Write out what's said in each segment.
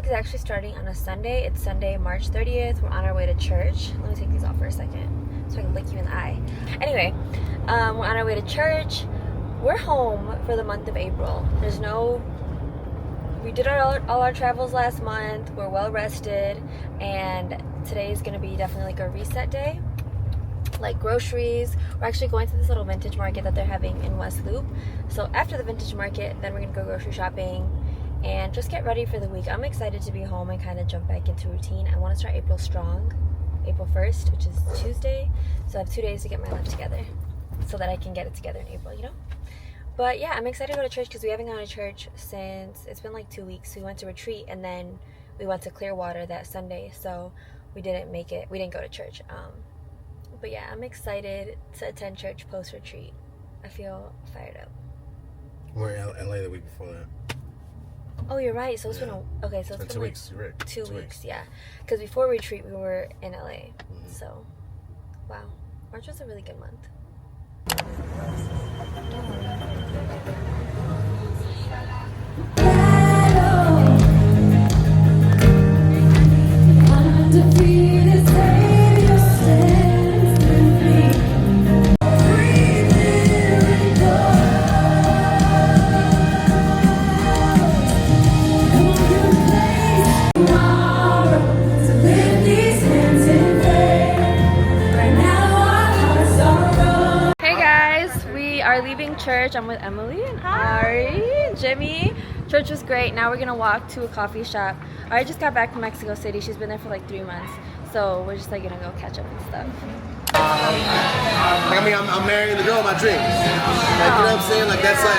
is actually starting on a Sunday. It's Sunday, March 30th. We're on our way to church. Let me take these off for a second so I can look you in the eye. Anyway, we're on our way to church. We're home for the month of April. We did all our travels last month. We're well rested, and today is going to be definitely like a reset day. Like groceries. We're actually going to this little vintage market that they're having in West Loop. So after the vintage market, then we're going to go grocery shopping and just get ready for the week. I'm excited to be home and kind of jump back into routine. I want to start April strong. April 1st, which is Tuesday. So I have 2 days to get my life together so that I can get it together in April, you know? But yeah, I'm excited to go to church because we haven't gone to church since, it's been like 2 weeks. We went to retreat and then we went to Clearwater that Sunday. So we didn't make it. We didn't go to church. But yeah, I'm excited to attend church post-retreat. I feel fired up. We're in LA the week before that. Oh, you're right. So it's been it's been 2 weeks. You're right. 2 weeks, yeah. Because before retreat, we were in LA. Mm-hmm. So, wow. March was a really good month. Church. I'm with Emily and Ari, Jimmy. Church was great. Now we're gonna walk to a coffee shop. Ari just got back from Mexico City. She's been there for like 3 months, so we're just like gonna go catch up and stuff. I'm marrying the girl of my dreams. Like, you know what I'm saying? Like, that's like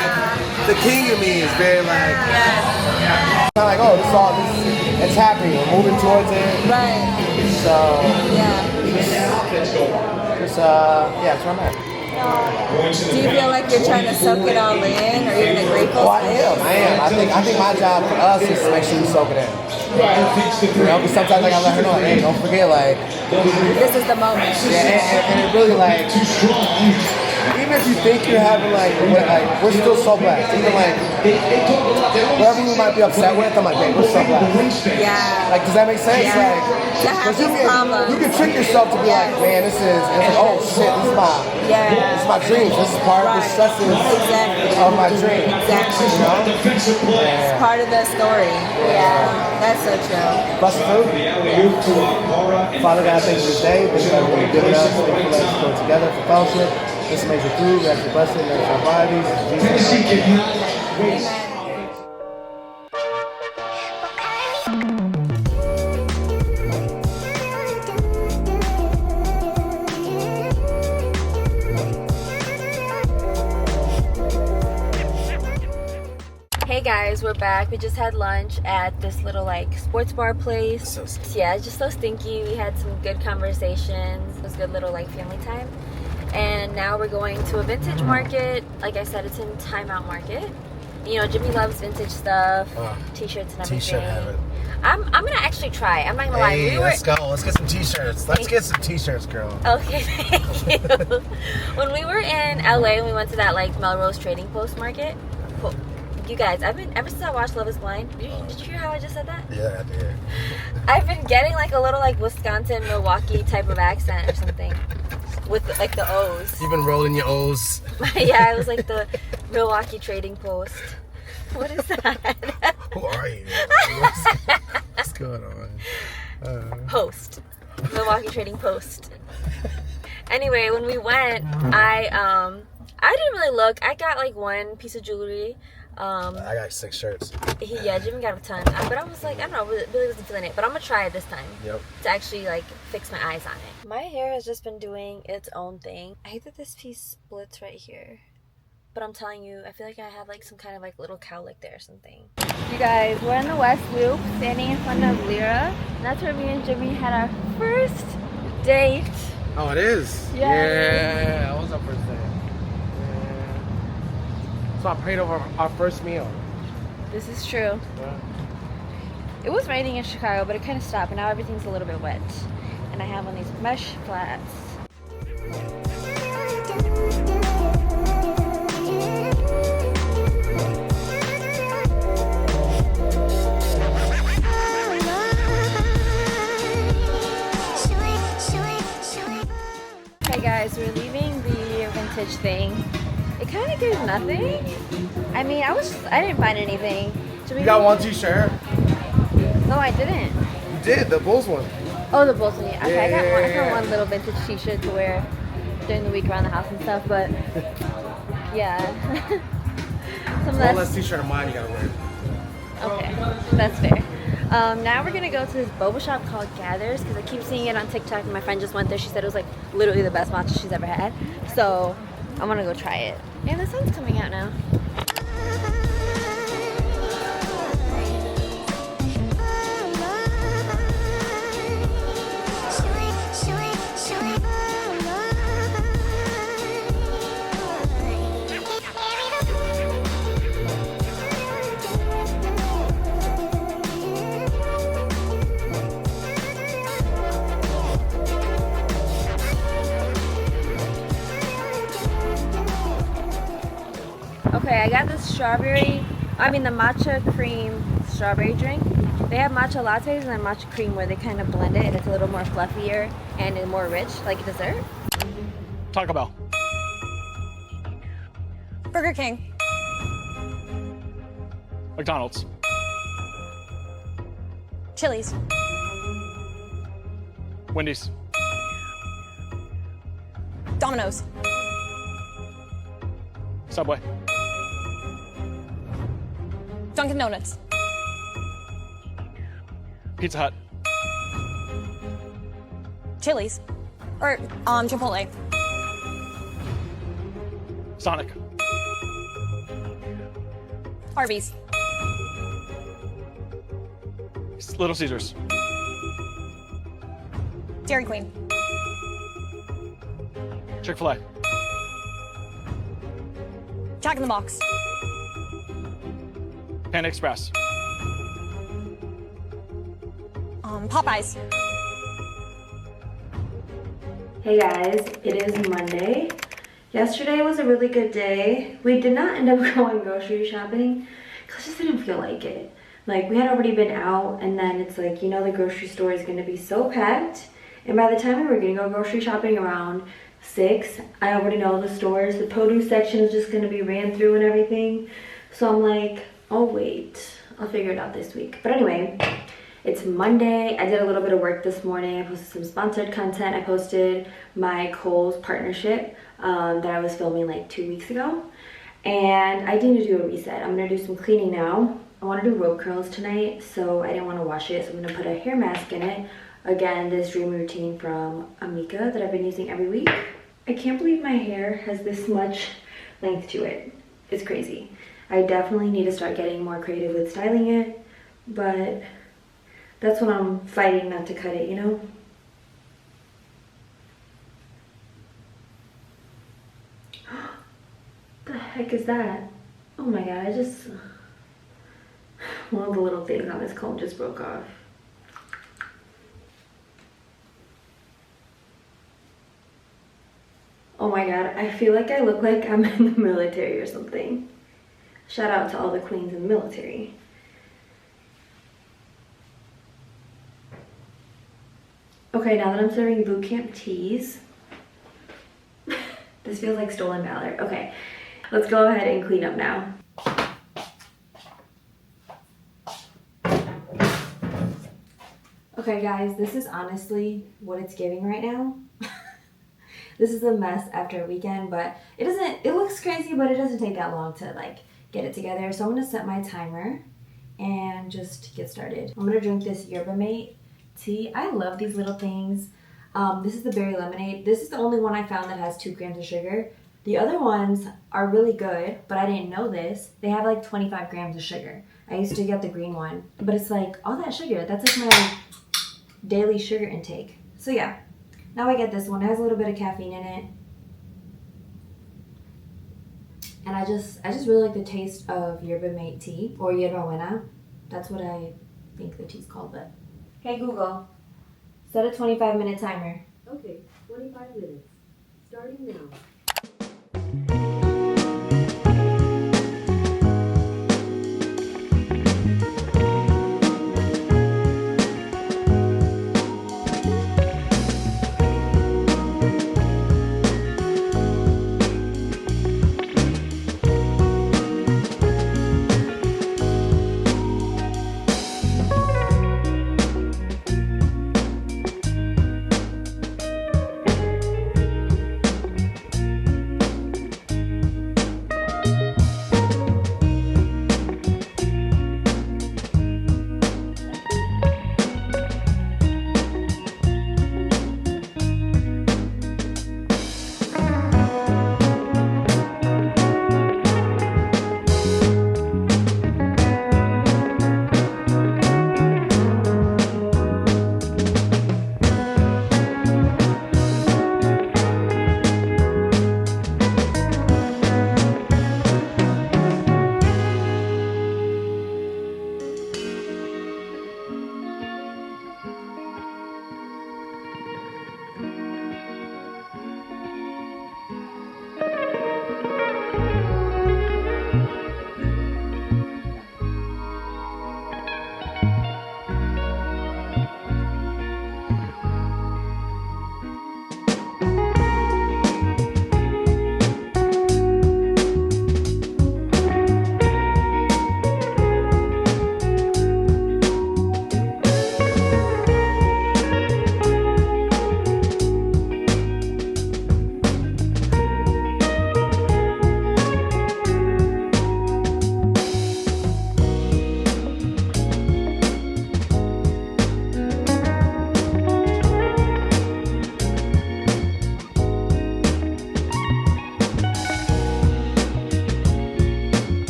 the king of me is very like. It's not like, oh, it's happening. We're moving towards it. Right. So yeah. That's where I'm at. Do you feel like you're trying to soak it all in, or you're in a grateful state? I am. I think my job for us is to make sure we soak it in. You know, because sometimes I gotta let her know, hey, don't forget, like, this is the moment. Yeah, and it really, like, even if you think you're having, like, we're still so blessed. Even, like, whatever we might be upset with, I'm like, hey, we're so blessed. Yeah. Like, does that make sense? Yeah. Like, because you can trick yourself to be like, man, this is, and it's like, oh shit, this is my dreams. This is part of the stresses of my dream. Exactly. You know? It's part of the story. Yeah. That's so true. Bless the food. Father God, thank you for this day. Thank you for everything you've given us. Thank you for letting us go together for fellowship. This amazing food. We ask your blessing. Nourish our bodies. In Jesus' name. Amen. Hey guys, we're back. We just had lunch at this little like sports bar place. Yeah, it's just so stinky. We had some good conversations. It was good little like family time. And now we're going to a vintage market. Like I said, it's in Time Out Market. You know, Jimmy loves vintage stuff, t-shirts and everything. T-shirt habit. I'm gonna actually try. I'm not gonna lie. Let's go. Let's get some t-shirts. Let's get some t-shirts, girl. Okay, thank you. When we were in LA, we went to that like Melrose Trading Post market. You guys, ever since I watched Love is Blind, did you hear how I just said that? Yeah, I did. I've been getting like a little like Wisconsin, Milwaukee type of accent or something. With like the O's. You've been rolling your O's. Yeah, it was like the Milwaukee Trading Post. What is that? Who are you? What's going on? Post. Milwaukee Trading Post. Anyway, when we went, I didn't really look. I got like one piece of jewelry. I got 6 shirts. Jimmy got a ton. But I was like, I don't know, really wasn't feeling it. But I'm going to try it this time. Yep. To actually, like, fix my eyes on it. My hair has just been doing its own thing. I hate that this piece splits right here. But I'm telling you, I feel like I have, like, some kind of, like, little cowlick there or something. You guys, we're in the West Loop, standing in front of Lyra. And that's where me and Jimmy had our first date. Oh, it is? Yeah. That was our first date. So I prayed over our first meal. This is true. Yeah. It was raining in Chicago, but it kind of stopped, and now everything's a little bit wet. And I have on these mesh flats. vintage thing. It kind of gives nothing. I mean, I didn't find anything. You got one t-shirt? No, I didn't. You did, the Bulls one. Oh, the Bulls one. Okay, I Yeah. got one little vintage t-shirt to wear during the week around the house and stuff, but yeah. One less t-shirt of mine you gotta wear. Okay, that's fair. Now we're gonna go to this boba shop called Gathers because I keep seeing it on TikTok and my friend just went there. She said it was like literally the best matcha she's ever had. So I'm gonna go try it. And the sun's coming out now. Okay, I got this the matcha cream strawberry drink. They have matcha lattes and then matcha cream where they kind of blend it and it's a little more fluffier and more rich, like a dessert. Taco Bell. Burger King. McDonald's. Chili's. Wendy's. Domino's. Subway. Dunkin' Donuts. Pizza Hut. Chili's. Or Chipotle. Sonic. Arby's. Little Caesars. Dairy Queen. Chick-fil-A. Jack in the Box. Panda Express. Popeyes. Hey guys, it is Monday. Yesterday was a really good day. We did not end up going grocery shopping because I just didn't feel like it. Like, we had already been out and then it's like, you know, the grocery store is going to be so packed. And by the time we were going to go grocery shopping around 6, I already know the stores. The produce section is just going to be ran through and everything. So I'm like, oh wait, I'll figure it out this week. But anyway, it's Monday. I did a little bit of work this morning. I posted some sponsored content. I posted my Kohl's partnership that I was filming like 2 weeks ago. And I need to do a reset. I'm going to do some cleaning now. I want to do rope curls tonight, so I didn't want to wash it. So I'm going to put a hair mask in it. Again, this dream routine from Amika that I've been using every week. I can't believe my hair has this much length to it. It's crazy. I definitely need to start getting more creative with styling it, but that's when I'm fighting not to cut it, you know? The heck is that? Oh my god, one of the little things on this comb just broke off. Oh my god, I feel like I look like I'm in the military or something. Shout out to all the queens in the military. Okay, now that I'm serving boot camp teas, this feels like stolen valor. Okay, let's go ahead and clean up now. Okay guys, this is honestly what it's giving right now. This is a mess after a weekend, but it looks crazy, but it doesn't take that long to like get it together. So I'm gonna set my timer and just get started. I'm gonna drink this yerba mate tea. I love these little things. This is the berry lemonade. This is the only one I found that has 2 grams of sugar. The other ones are really good, but I didn't know this. They have like 25 grams of sugar. I used to get the green one, but it's like all that sugar. That's like my daily sugar intake. So yeah, now I get this one. It has a little bit of caffeine in it. And I just really like the taste of yerba mate tea or yerba buena. That's what I think the tea's called, but. Hey Google, set a 25-minute timer. Okay, 25 minutes. Starting now.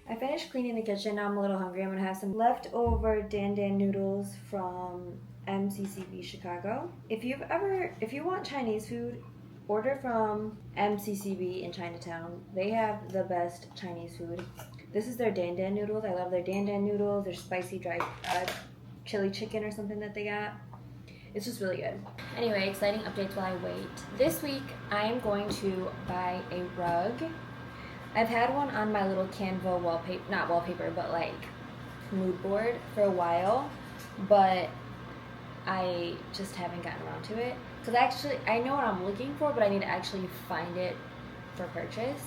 I finished cleaning the kitchen. Now I'm a little hungry. I'm gonna have some leftover dan dan noodles from MCCB Chicago. If you want Chinese food, order from MCCB in Chinatown. They have the best Chinese food. This is their dan dan noodles. I love their dan dan noodles. Their spicy dry chili chicken or something that they got. It's just really good. Anyway, exciting updates while I wait. This week, I am going to buy a rug. I've had one on my little Canva wallpaper, not wallpaper, but like mood board for a while, but I just haven't gotten around to it. Because I know what I'm looking for, but I need to actually find it for purchase.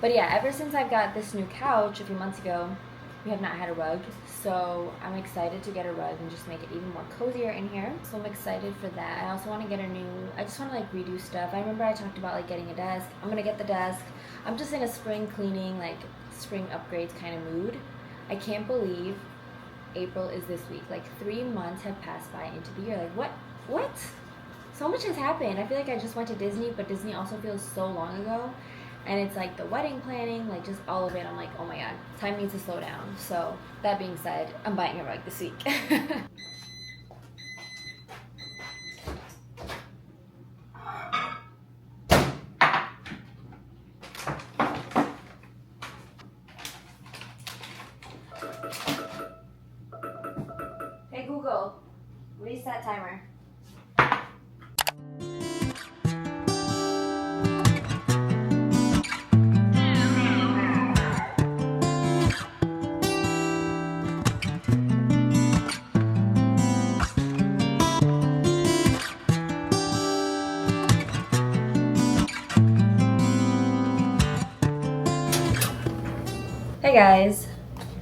But yeah, ever since I've got this new couch a few months ago, we have not had a rug. So I'm excited to get a rug and just make it even more cozier in here. So I'm excited for that. I also want to get I just want to like redo stuff. I remember I talked about like getting a desk. I'm going to get the desk. I'm just in a spring cleaning, like spring upgrades kind of mood. I can't believe April is this week. Like 3 months have passed by into the year. Like what? So much has happened. I feel like I just went to Disney, but Disney also feels so long ago. And it's like the wedding planning, like just all of it. I'm like, oh my God, time needs to slow down. So that being said, I'm buying a rug this week. Hey Google, reset timer. Hey guys,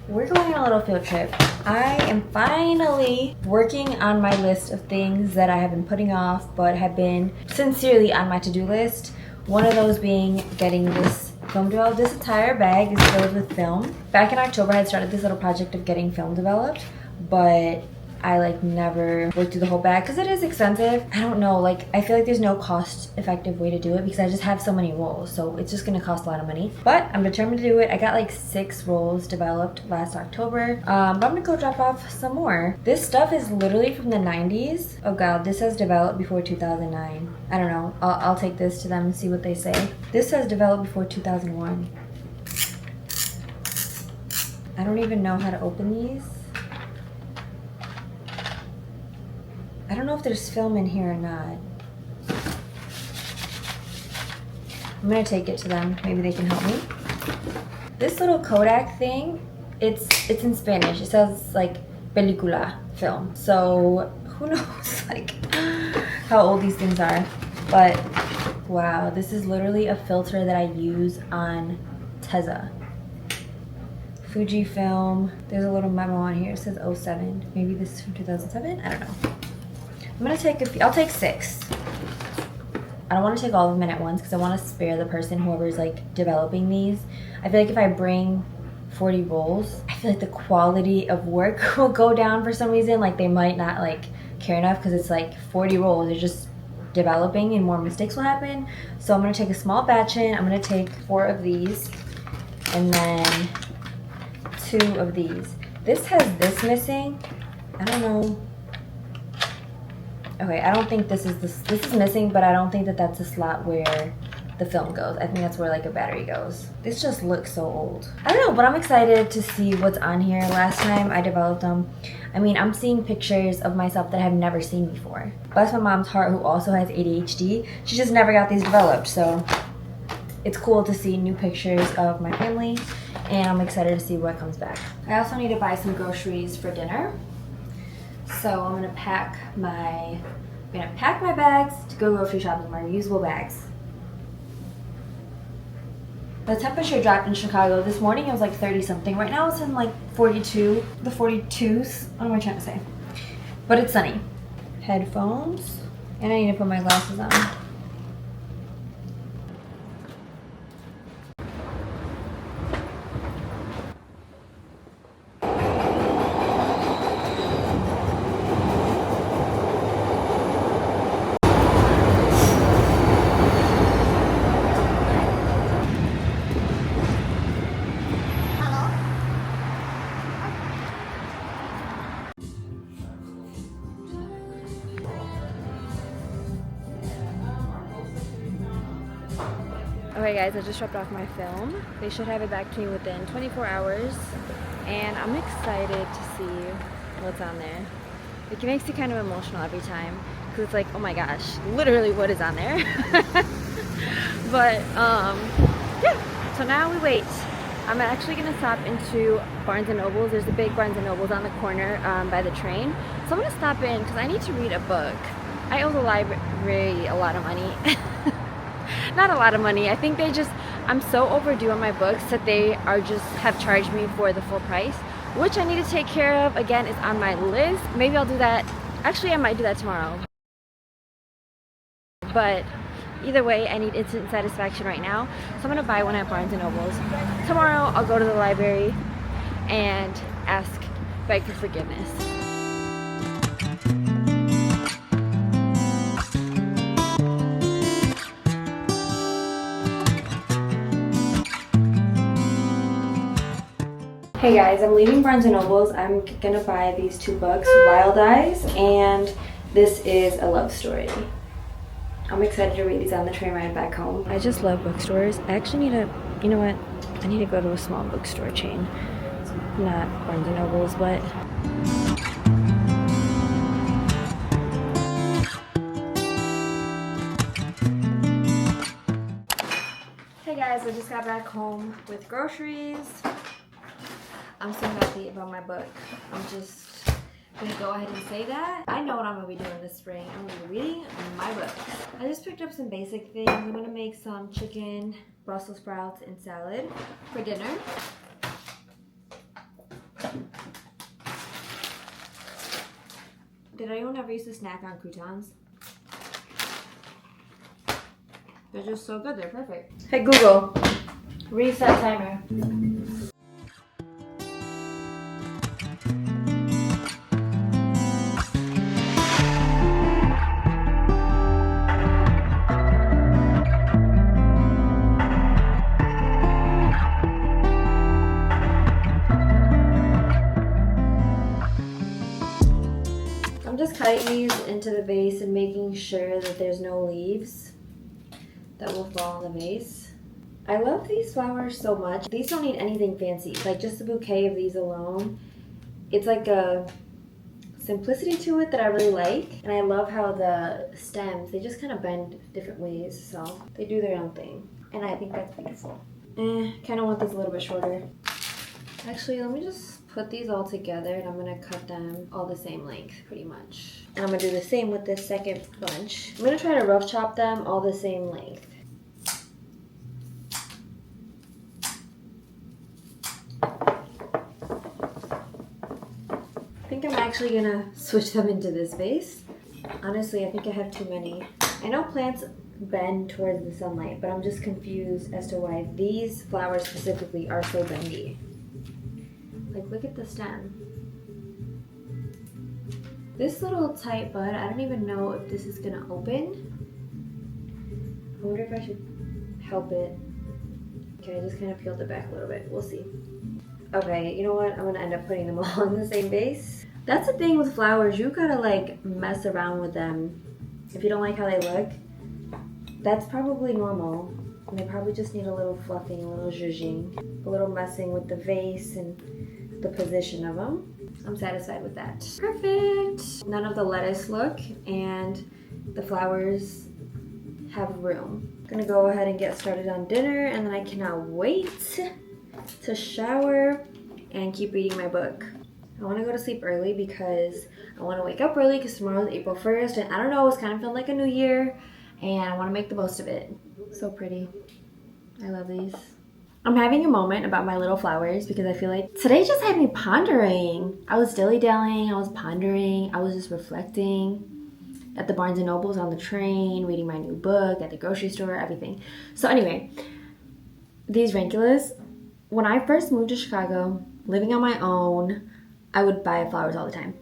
we're going on a little field trip. I am finally working on my list of things that I have been putting off but have been sincerely on my to-do list. One of those being getting this film developed. This entire bag is filled with film. Back in October I had started this little project of getting film developed, but I like never worked through the whole bag because it is expensive. I don't know, like I feel like there's no cost effective way to do it because I just have so many rolls, so it's just gonna cost a lot of money. But I'm determined to do it. I got like 6 rolls developed last October, but I'm gonna go drop off some more. This stuff is literally from the 90s. Oh God, this says developed before 2009. I don't know, I'll take this to them and see what they say. This says developed before 2001. I don't even know how to open these. I don't know if there's film in here or not. I'm gonna take it to them. Maybe they can help me. This little Kodak thing, it's in Spanish. It says like película, film. So who knows like how old these things are. But wow, this is literally a filter that I use on Teza. Fujifilm. There's a little memo on here. It says 07. Maybe this is from 2007? I don't know. I'm gonna take a few. I'll take 6. I don't want to take all of them in at once because I want to spare the person, whoever's like developing these. I feel like if I bring 40 rolls, I feel like the quality of work will go down for some reason. Like they might not like care enough because it's like 40 rolls. They're just developing and more mistakes will happen. So I'm gonna take a small batch in. I'm gonna take 4 of these and then 2 of these. This has this missing. I don't know. Okay, I don't think this is missing, but I don't think that that's the slot where the film goes. I think that's where like a battery goes. This just looks so old. I don't know, but I'm excited to see what's on here. Last time I developed them, I mean, I'm seeing pictures of myself that I've never seen before. Bless my mom's heart, who also has ADHD. She just never got these developed, so it's cool to see new pictures of my family, and I'm excited to see what comes back. I also need to buy some groceries for dinner. So I'm gonna pack my bags to go grocery shopping, my reusable bags. The temperature dropped in Chicago. This morning it was like 30 something. Right now it's in like 42, the 42s. What am I trying to say? But it's sunny. Headphones, and I need to put my glasses on. Okay guys, I just dropped off my film. They should have it back to me within 24 hours. And I'm excited to see what's on there. It makes you kind of emotional every time. Because it's like, oh my gosh, literally what is on there? But, yeah. So now we wait. I'm actually going to stop into Barnes & Noble's. There's a big Barnes & Noble's on the corner by the train. So I'm going to stop in because I need to read a book. I owe the library a lot of money. Not a lot of money. I think I'm so overdue on my books that they have charged me for the full price, which I need to take care of. Again, it's on my list. Maybe I'll do that. Actually, I might do that tomorrow. But either way, I need instant satisfaction right now. So I'm going to buy one at Barnes & Noble's. Tomorrow, I'll go to the library and beg for forgiveness. Hey guys, I'm leaving Barnes & Noble's. I'm gonna buy these two books, Wild Eyes, and this is a love story. I'm excited to read these on the train ride back home. I just love bookstores. I actually need to, you know what? I need to go to a small bookstore chain. Not Barnes & Noble's, but... Hey guys, I just got back home with groceries. I'm so happy about my book. I'm just gonna go ahead and say that. I know what I'm gonna be doing this spring. I'm gonna be reading my books. I just picked up some basic things. I'm gonna make some chicken, Brussels sprouts, and salad for dinner. Did anyone ever used to snack on croutons? They're just so good, they're perfect. Hey Google, reset timer. I'm just cutting these into the vase and making sure that there's no leaves that will fall in the vase. I love these flowers so much. These don't need anything fancy. Like just a bouquet of these alone. It's like a simplicity to it that I really like. And I love how the stems, they just kind of bend different ways. So they do their own thing. And I think that's beautiful. Kind of want this a little bit shorter. Actually, let me just put these all together and I'm gonna cut them all the same length pretty much. And I'm gonna do the same with this second bunch. I'm gonna try to rough chop them all the same length. I think I'm actually gonna switch them into this vase. Honestly, I think I have too many. I know plants bend towards the sunlight, but I'm just confused as to why these flowers specifically are so bendy. Like, look at the stem. This little tight bud, I don't even know if this is gonna open. I wonder if I should help it. Okay, I just kind of peeled it back a little bit. We'll see. Okay, you know what? I'm gonna end up putting them all in the same vase. That's the thing with flowers. You gotta like mess around with them. If you don't like how they look, that's probably normal. And they probably just need a little fluffing, a little zhuzhing, a little messing with the vase and the position of them. I'm satisfied with that. Perfect. None of the lettuce look, and the flowers have room. I'm gonna go ahead and get started on dinner, and then I cannot wait to shower and keep reading my book. I want to go to sleep early because I want to wake up early because tomorrow is April 1st, and I don't know, it's kind of feeling like a new year, and I want to make the most of it. So pretty. I love these. I'm having a moment about my little flowers because I feel like today just had me pondering. I was dilly-dallying, I was pondering, I was just reflecting at the Barnes & Noble's on the train, reading my new book, at the grocery store, everything. So anyway, these ranculas, when I first moved to Chicago, living on my own, I would buy flowers all the time.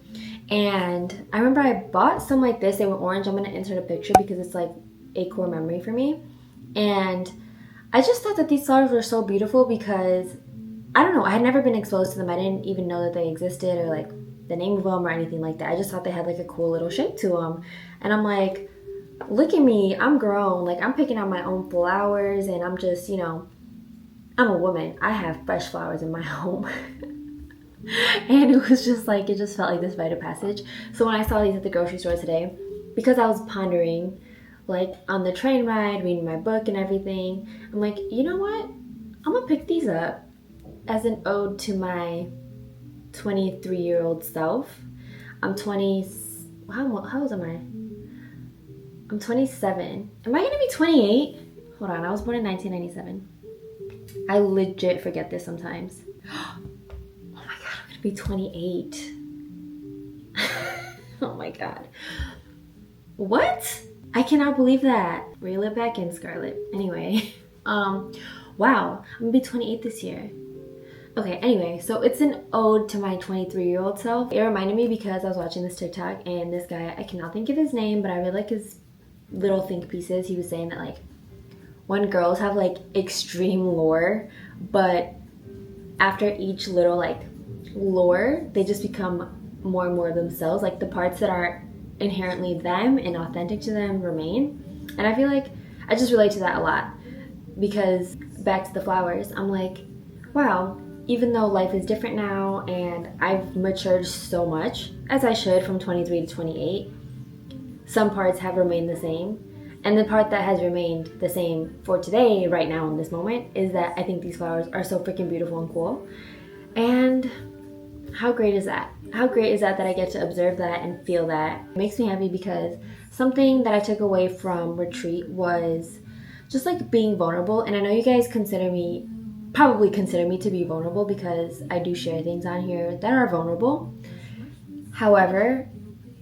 And I remember I bought some like this. They were orange. I'm going to insert a picture because it's like a core memory for me. And I just thought that these flowers were so beautiful because, I don't know, I had never been exposed to them. I didn't even know that they existed or like the name of them or anything like that. I just thought they had like a cool little shape to them. And I'm like, look at me, I'm grown. Like, I'm picking out my own flowers, and I'm just, you know, I'm a woman. I have fresh flowers in my home. And it was just like, it just felt like this rite of passage. So when I saw these at the grocery store today, because I was pondering, like, on the train ride, reading my book and everything, I'm like, you know what? I'm gonna pick these up as an ode to my 23-year-old self. I'm 20, how old am I? I'm 27. Am I gonna be 28? Hold on, I was born in 1997. I legit forget this sometimes. Oh my god, I'm gonna be 28. Oh my god. What? I cannot believe that. Reel it back in, Scarlett. Anyway, wow, I'm gonna be 28 this year. Okay, anyway, so it's an ode to my 23-year-old self. It reminded me because I was watching this TikTok, and this guy, I cannot think of his name, but I really like his little think pieces. He was saying that, like, when girls have, like, extreme lore, but after each little, like, lore, they just become more and more themselves. Like, the parts that are inherently them and authentic to them remain. And I feel like I just relate to that a lot, because back to the flowers, I'm like, wow, even though life is different now and I've matured so much, as I should, from 23 to 28, some parts have remained the same. And the part that has remained the same for today, right now in this moment, is that I think these flowers are so freaking beautiful and cool. And how great is that? How great is that I get to observe that and feel that? It makes me happy, because something that I took away from retreat was just, like, being vulnerable. And I know you guys probably consider me to be vulnerable, because I do share things on here that are vulnerable. However,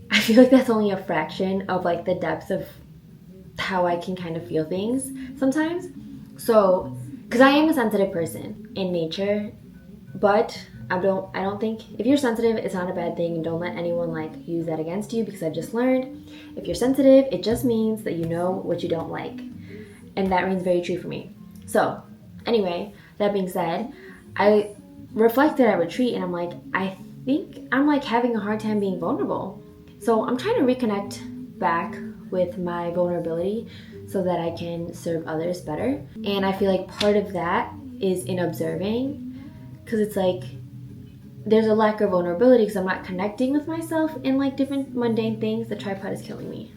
I feel like that's only a fraction of, like, the depths of how I can kind of feel things sometimes. So, because I am a sensitive person in nature, but I don't think, if you're sensitive, it's not a bad thing, and don't let anyone, like, use that against you, because I've just learned, if you're sensitive, it just means that you know what you don't like. And that rings very true for me. So, anyway, that being said, I reflected at retreat, and I'm like, I think I'm, like, having a hard time being vulnerable. So I'm trying to reconnect back with my vulnerability so that I can serve others better. And I feel like part of that is in observing, because it's like there's a lack of vulnerability because I'm not connecting with myself in, like, different mundane things. The tripod is killing me.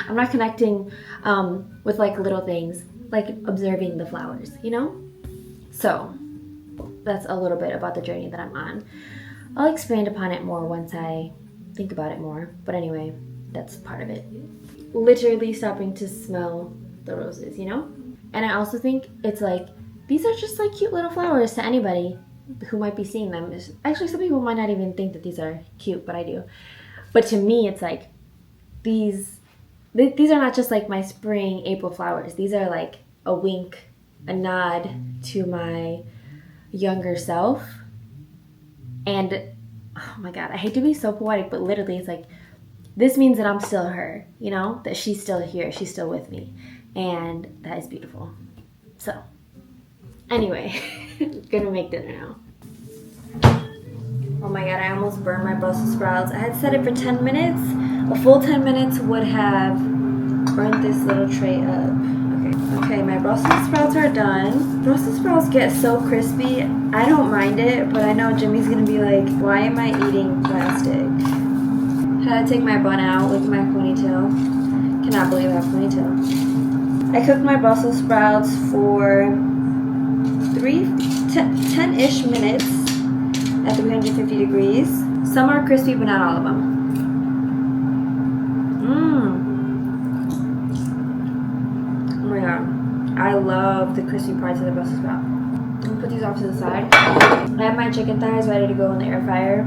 I'm not connecting with, like, little things, like observing the flowers, you know? So that's a little bit about the journey that I'm on. I'll expand upon it more once I think about it more. But anyway, that's part of it. Literally stopping to smell the roses, you know? And I also think it's like, these are just, like, cute little flowers to anybody who might be seeing them. Actually, some people might not even think that these are cute, but I do. But to me, it's like, these are not just, like, my spring, April flowers. These are, like, a wink, a nod to my younger self. And, oh my god, I hate to be so poetic, but literally it's like, this means that I'm still her, you know? That she's still here, she's still with me. And that is beautiful. So, anyway, gonna make dinner now. Oh my god, I almost burned my Brussels sprouts. I had set it for 10 minutes. A full 10 minutes would have burnt this little tray up. Okay, my Brussels sprouts are done. Brussels sprouts get so crispy. I don't mind it, but I know Jimmy's gonna be like, why am I eating plastic? Had to take my bun out with my ponytail. Cannot believe I have a ponytail. I cooked my Brussels sprouts for 10-ish minutes at 350 degrees. Some are crispy, but not all of them. Oh my god. I love the crispy parts of the Brussels sprout. I'm gonna put these off to the side. I have my chicken thighs ready to go in the air fryer.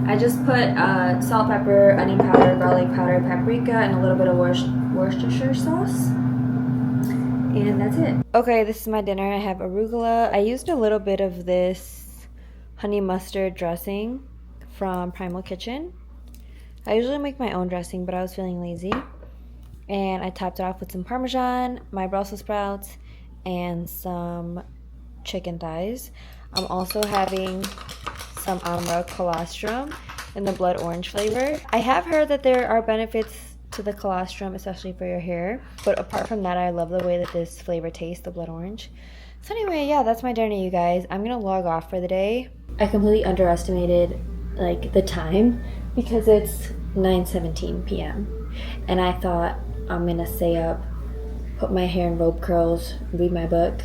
I just put salt, pepper, onion powder, garlic powder, paprika, and a little bit of Worcestershire sauce. And that's it. Okay, this is my dinner. I have arugula. I used a little bit of this honey mustard dressing from Primal Kitchen. I usually make my own dressing, but I was feeling lazy. And I topped it off with some Parmesan, my Brussels sprouts, and some chicken thighs. I'm also having some unwell colostrum, in the blood orange flavor. I have heard that there are benefits to the colostrum, especially for your hair. But apart from that, I love the way that this flavor tastes, the blood orange. So anyway, yeah, that's my dinner, you guys. I'm gonna log off for the day. I completely underestimated like the time because it's 9:17 p.m. and I thought I'm gonna stay up, put my hair in rope curls, read my book.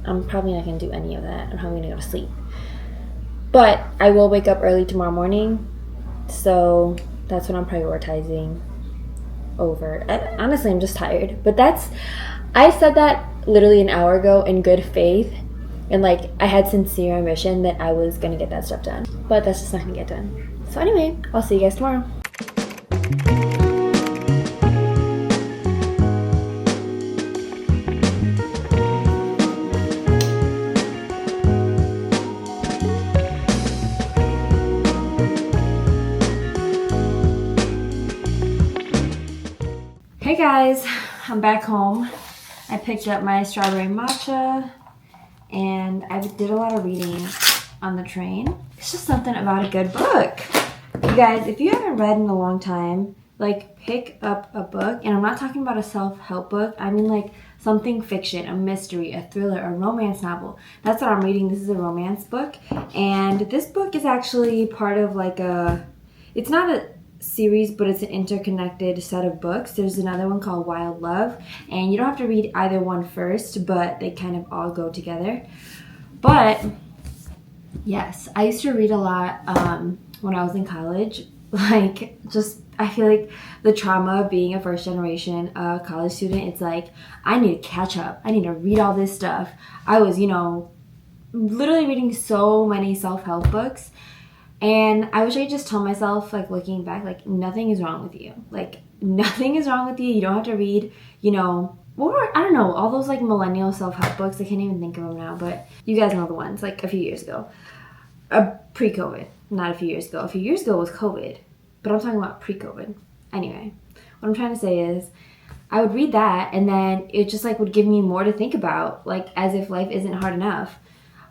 I'm probably not gonna do any of that. I'm probably gonna go to sleep. But I will wake up early tomorrow morning, so that's what I'm prioritizing over. Honestly, I'm just tired. But I said that literally an hour ago in good faith, and like I had sincere ambition that I was gonna get that stuff done. But that's just not gonna get done. So anyway, I'll see you guys tomorrow. Hey guys, I'm back home. I picked up my strawberry matcha and I did a lot of reading on the train. It's just something about a good book. You guys, if you haven't read in a long time, like pick up a book, and I'm not talking about a self-help book. I mean like something fiction, a mystery, a thriller, a romance novel. That's what I'm reading. This is a romance book, and this book is actually part of like it's not a series, but it's an interconnected set of books. There's another one called Wild Love, and you don't have to read either one first, but they kind of all go together. But yes, I used to read a lot when I was in college. Like, just I feel like the trauma of being a first generation college student, it's like I need to catch up. I need to read all this stuff. I was, literally reading so many self-help books. And I wish I could just tell myself, like, looking back, like, nothing is wrong with you. Like, nothing is wrong with you. You don't have to read, I don't know, all those, like, millennial self-help books. I can't even think of them now, but you guys know the ones, like, a few years ago. Pre-COVID. Not a few years ago. A few years ago was COVID. But I'm talking about pre-COVID. Anyway, what I'm trying to say is I would read that, and then it just, like, would give me more to think about, like, as if life isn't hard enough.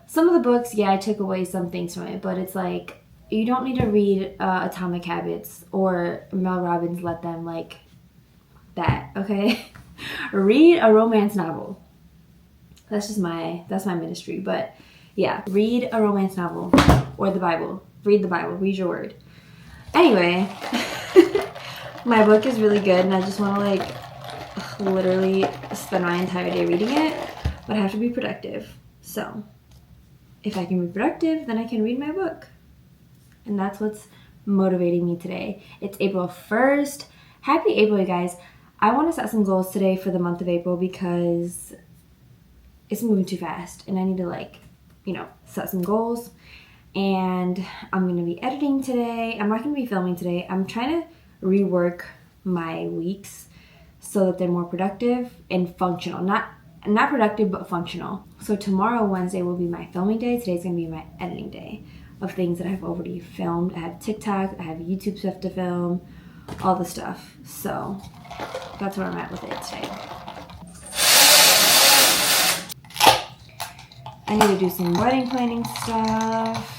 Some of the books, yeah, I took away some things from it, but it's, like, you don't need to read Atomic Habits or Mel Robbins' Let Them, like that, okay? Read a romance novel. That's my ministry. But yeah, read a romance novel or the Bible. Read the Bible. Read your word. Anyway, my book is really good, and I just want to like literally spend my entire day reading it, but I have to be productive. So if I can be productive, then I can read my book. And that's what's motivating me today. It's April 1st. Happy April, you guys. I want to set some goals today for the month of April because it's moving too fast. And I need to set some goals. And I'm going to be editing today. I'm not going to be filming today. I'm trying to rework my weeks so that they're more productive and functional. Not productive, but functional. So tomorrow, Wednesday, will be my filming day. Today's going to be my editing day of things that I've already filmed. I have TikTok, I have YouTube stuff to film, all the stuff. So that's where I'm at with it today. I need to do some wedding planning stuff.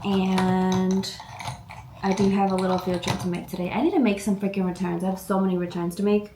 And I do have a little field trip to make today. I need to make some freaking returns. I have so many returns to make.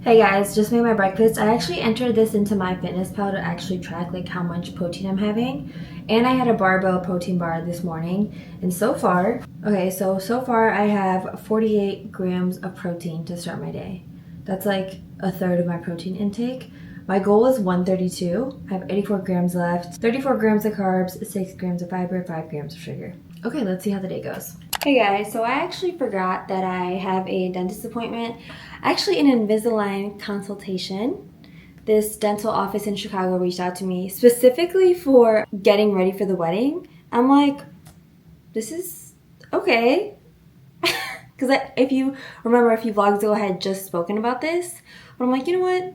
Hey guys, just made my breakfast. I actually entered this into MyFitnessPal to actually track like how much protein I'm having. And I had a barbell protein bar this morning. And so far I have 48 grams of protein to start my day. That's like a third of my protein intake. My goal is 132. I have 84 grams left. 34 grams of carbs, 6 grams of fiber, 5 grams of sugar. Okay, let's see how the day goes. Hey guys, so I actually forgot that I have a dentist appointment. Actually an Invisalign consultation. This dental office in Chicago reached out to me specifically for getting ready for the wedding. I'm like, this is okay. Because if you remember a few vlogs ago, I had just spoken about this. But I'm like, you know what?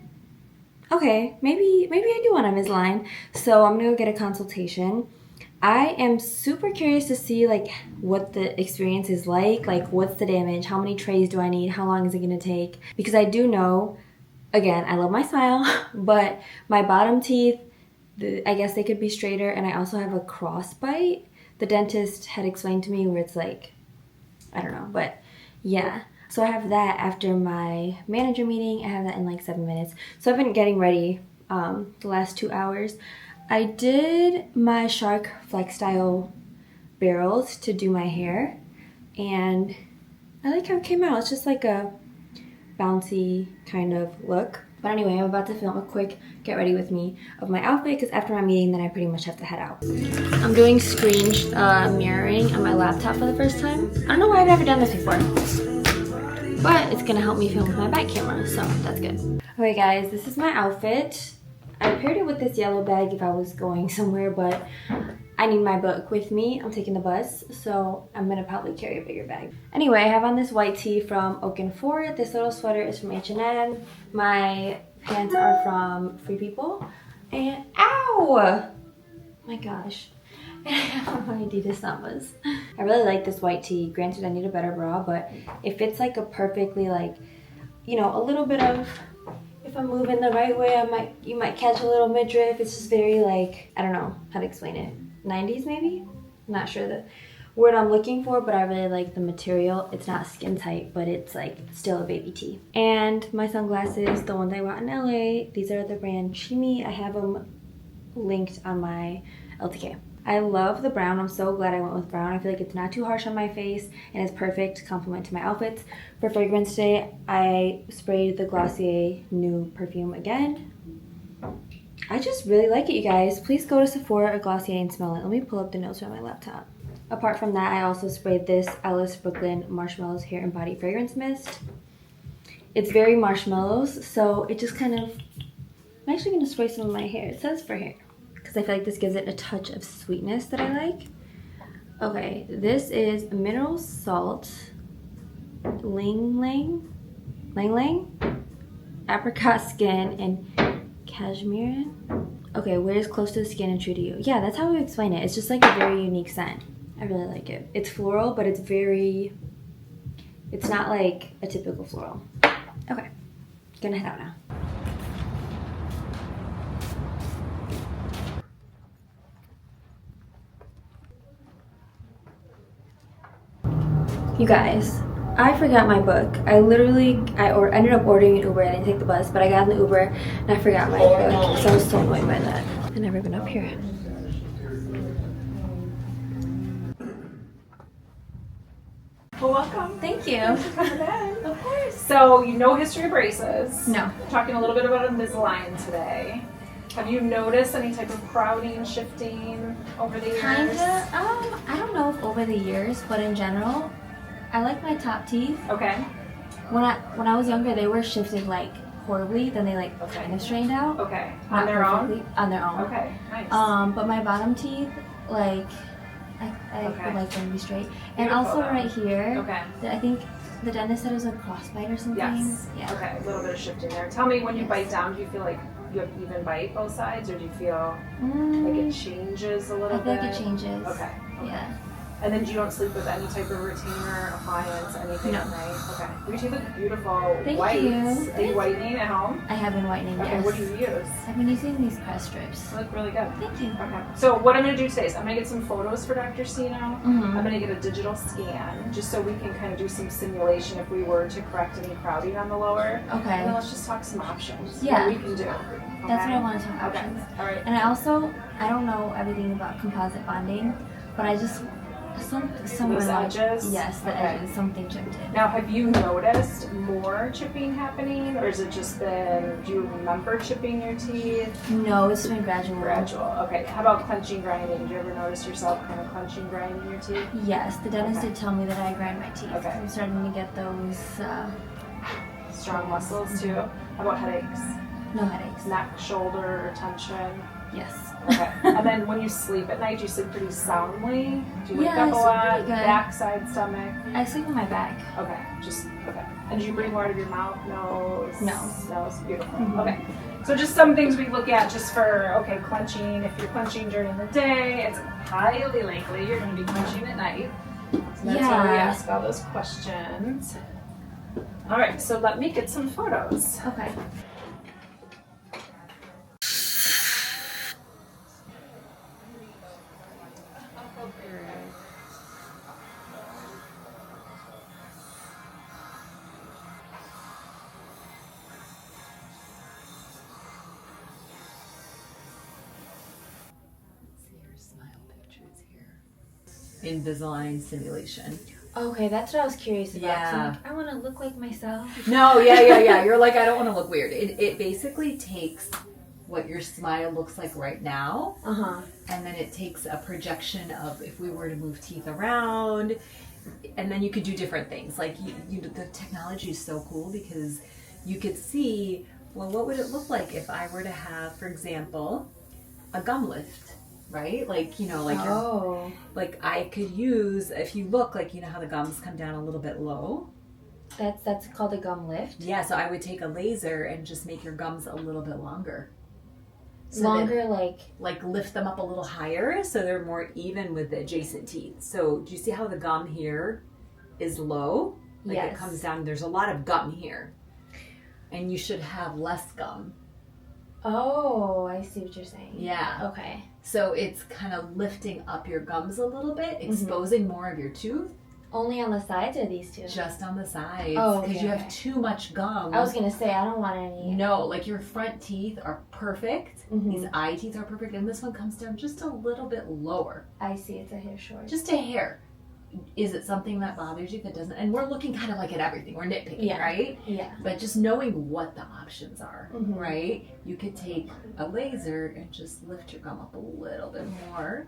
Okay, maybe I do want Invisalign. So I'm gonna go get a consultation. I am super curious to see like what the experience is like what's the damage, how many trays do I need, how long is it gonna take? Because I do know, again, I love my smile, but my bottom teeth, I guess they could be straighter, and I also have a cross bite. The dentist had explained to me where it's like, I don't know, but yeah. So I have that after my manager meeting. I have that in like 7 minutes. So I've been getting ready the last 2 hours. I did my Shark Flex Style barrels to do my hair, and I like how it came out. It's just like a bouncy kind of look. But anyway, I'm about to film a quick get ready with me of my outfit because after my meeting, then I pretty much have to head out. I'm doing screen mirroring on my laptop for the first time. I don't know why I've never done this before, but it's gonna help me film with my back camera, so that's good. Okay guys, this is my outfit. I paired it with this yellow bag if I was going somewhere, but I need my book with me. I'm taking the bus, so I'm gonna probably carry a bigger bag. Anyway, I have on this white tee from Oak & Fort. This little sweater is from H&M. My pants are from Free People. And ow! My gosh. And I have my Adidas Sambas. I really like this white tee. Granted, I need a better bra, but it fits like a perfectly like, you know, a little bit of, if I'm moving the right way, you might catch a little midriff. It's just very like, I don't know how to explain it. 90s maybe? I'm not sure the word I'm looking for, but I really like the material. It's not skin tight, but it's like still a baby tee. And my sunglasses, the ones I bought in LA, these are the brand Chimi. I have them linked on my LTK. I love the brown. I'm so glad I went with brown. I feel like it's not too harsh on my face and it's perfect complement to my outfits. For fragrance today, I sprayed the Glossier new perfume again. I just really like it, you guys. Please go to Sephora or Glossier and smell it. Let me pull up the notes from my laptop. Apart from that, I also sprayed this Alice Brooklyn Marshmallows Hair and Body Fragrance Mist. It's very marshmallows, so it just kind of, I'm actually going to spray some of my hair. It says for hair, because I feel like this gives it a touch of sweetness that I like. Okay, this is Mineral Salt, Lang Lang, Apricot Skin, and Cashmere. Okay, wears close to the skin and true to you. Yeah, that's how we explain it. It's just like a very unique scent. I really like it. It's floral, but it's not like a typical floral. Okay, gonna head out now. You guys, I forgot my book. I ended up ordering an Uber. I didn't take the bus, but I got in the Uber and I forgot my book. So I was so annoyed by that. I've never been up here. Well, welcome. Thank you. Of course. So, you know history of braces. No. We're talking a little bit about Invisalign today. Have you noticed any type of crowding, shifting over the years? Kinda. I don't know if over the years, but in general, I like my top teeth. Okay. When I was younger, they were shifting like horribly. Then they like kind of strained out. Okay. Not On their perfectly. own? On their own. Okay. Nice. But my bottom teeth, like, I Okay. would like them to be straight. And Beautiful, also though. right here, Okay. I think the dentist said it was a crossbite or something. Yes. Yeah. Okay. A little bit of shifting there. Tell me, when you bite down, do you feel like you have even bite both sides, or do you feel like it changes a little I feel bit? like it changes. Okay. Yeah. And then you don't sleep with any type of retainer, appliance, anything No. at night? Okay. Your teeth look beautiful. Thank White. you. Are you whitening at home? I have been whitening. Okay, Yes. what do you use? I've been using these crest strips. They look really good. Thank you. Okay. So what I'm going to do today is I'm going to get some photos for Dr. Sino. Mhm. I'm going to get a digital scan just so we can kind of do some simulation if we were to correct any crowding on the lower. Okay. And then let's just talk some options. Yeah. What we can do. That's Okay? what I want to talk Okay. options. All right. And I don't know everything about composite bonding, but I just Somewhere Those like, edges? yes, the Okay. edges, something chipped in. Now, have you noticed more chipping happening, or has it just been, do you remember chipping your teeth? No, it's been gradual. Gradual. Okay. How about clenching, grinding? Do you ever notice yourself kind of clenching, grinding your teeth? Yes, the dentist Okay. did tell me that I grind my teeth. Okay. I'm starting to get those, Strong muscles too. How about headaches? no headaches. Neck, shoulder tension? Yes. Okay. And then when you sleep at night, do you sleep pretty soundly? Do you wake Yeah, up a I sleep lot? pretty good. Back, side, stomach? I sleep on my back. Okay. Okay. And do you breathe more out of your mouth, nose? No. Nose. Beautiful. Mhm. Okay. So just some things we look at just for, okay, clenching. If you're clenching during the day, it's highly likely you're going to be clenching at night. So that's why we Yeah. ask all those questions. All right. So let me get some photos. Okay. See your smile pictures here. Invisalign simulation. Okay, that's what I was curious about. Yeah. So I'm like, I want to look like myself. No, yeah. You're like, I don't want to look weird. It basically takes what your smile looks like right now, Uh-huh. and then it takes a projection of if we were to move teeth around, and then you could do different things. Like the technology is so cool because you could see, well, what would it look like if I were to have, for example, a gum lift, right? Like, you know, like Oh. like I could use, if you look, like, you know how the gums come down a little bit low? That's called a gum lift. Yeah, so I would take a laser and just make your gums a little bit longer. So Longer, that, like lift them up a little higher so they're more even with the adjacent teeth. So do you see how the gum here is low? Like Yes. it comes down, there's a lot of gum here. And you should have less gum. Oh, I see what you're saying. Yeah. Okay. So it's kind of lifting up your gums a little bit, exposing more of your tooth. Only on the sides or these two? Just on the sides. Oh, Because okay, you okay. have too much gum. I was gonna say I don't want any. No, like your front teeth are perfect. Mhm. These eye teeth are perfect. And this one comes down just a little bit lower. I see, it's a hair short. Just a hair. Is it something that bothers you? If it doesn't, and we're looking kind of like at everything. We're nitpicking, Yeah. right? Yeah. But just knowing what the options are, Mhm. right? You could take a laser and just lift your gum up a little bit more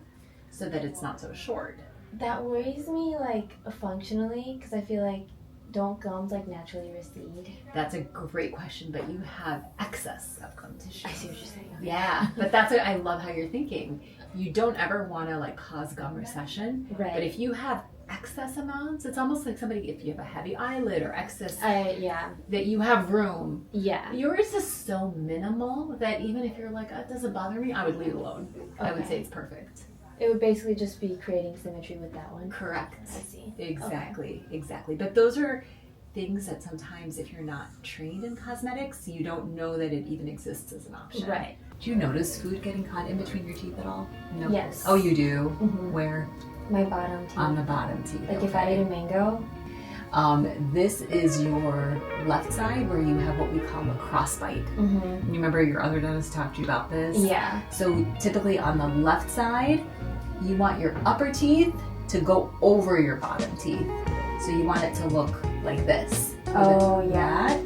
so that it's not so short. That worries me, like, functionally, because I feel like, don't gums, like, naturally recede? That's a great question, but you have excess of gum tissue. I see what you're saying. Okay. Yeah, but that's what I love how you're thinking. You don't ever want to like cause gum recession, Right. but if you have excess amounts, it's almost like somebody, if you have a heavy eyelid or excess, Yeah. that you have room. Yeah. Yours is so minimal that even if you're like, oh, it doesn't bother me, I would leave it alone. I would Okay. say it's perfect. It would basically just be creating symmetry with that one. Correct. I see. Exactly. But those are things that sometimes if you're not trained in cosmetics, you don't know that it even exists as an option. Right. Do you notice food getting caught in between your teeth at all? No. Yes. Oh, you do? Mhm. Where? My bottom teeth. On the bottom teeth. Like if I ate a mango. This is your left side where you have what we call a crossbite. Mm-hmm. You remember your other dentist talked to you about this? Yeah. So typically on the left side, you want your upper teeth to go over your bottom teeth. So you want it to look like this. Oh, yeah.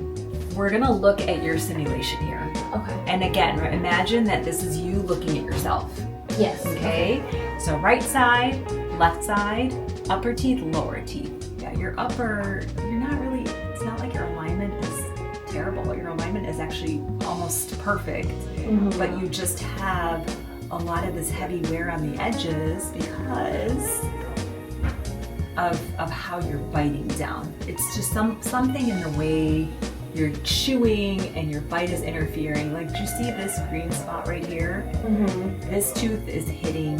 We're gonna look at your simulation here. Okay. And again, imagine that this is you looking at yourself. Yes. Okay? So right side, left side, upper teeth, lower teeth. Yeah, your upper, you're not really, it's not like your alignment is terrible. Your alignment is actually almost perfect, but you just have a lot of this heavy wear on the edges because of how you're biting down. It's just something in the way you're chewing and your bite is interfering. Like, do you see this green spot right here? Mm-hmm. This tooth is hitting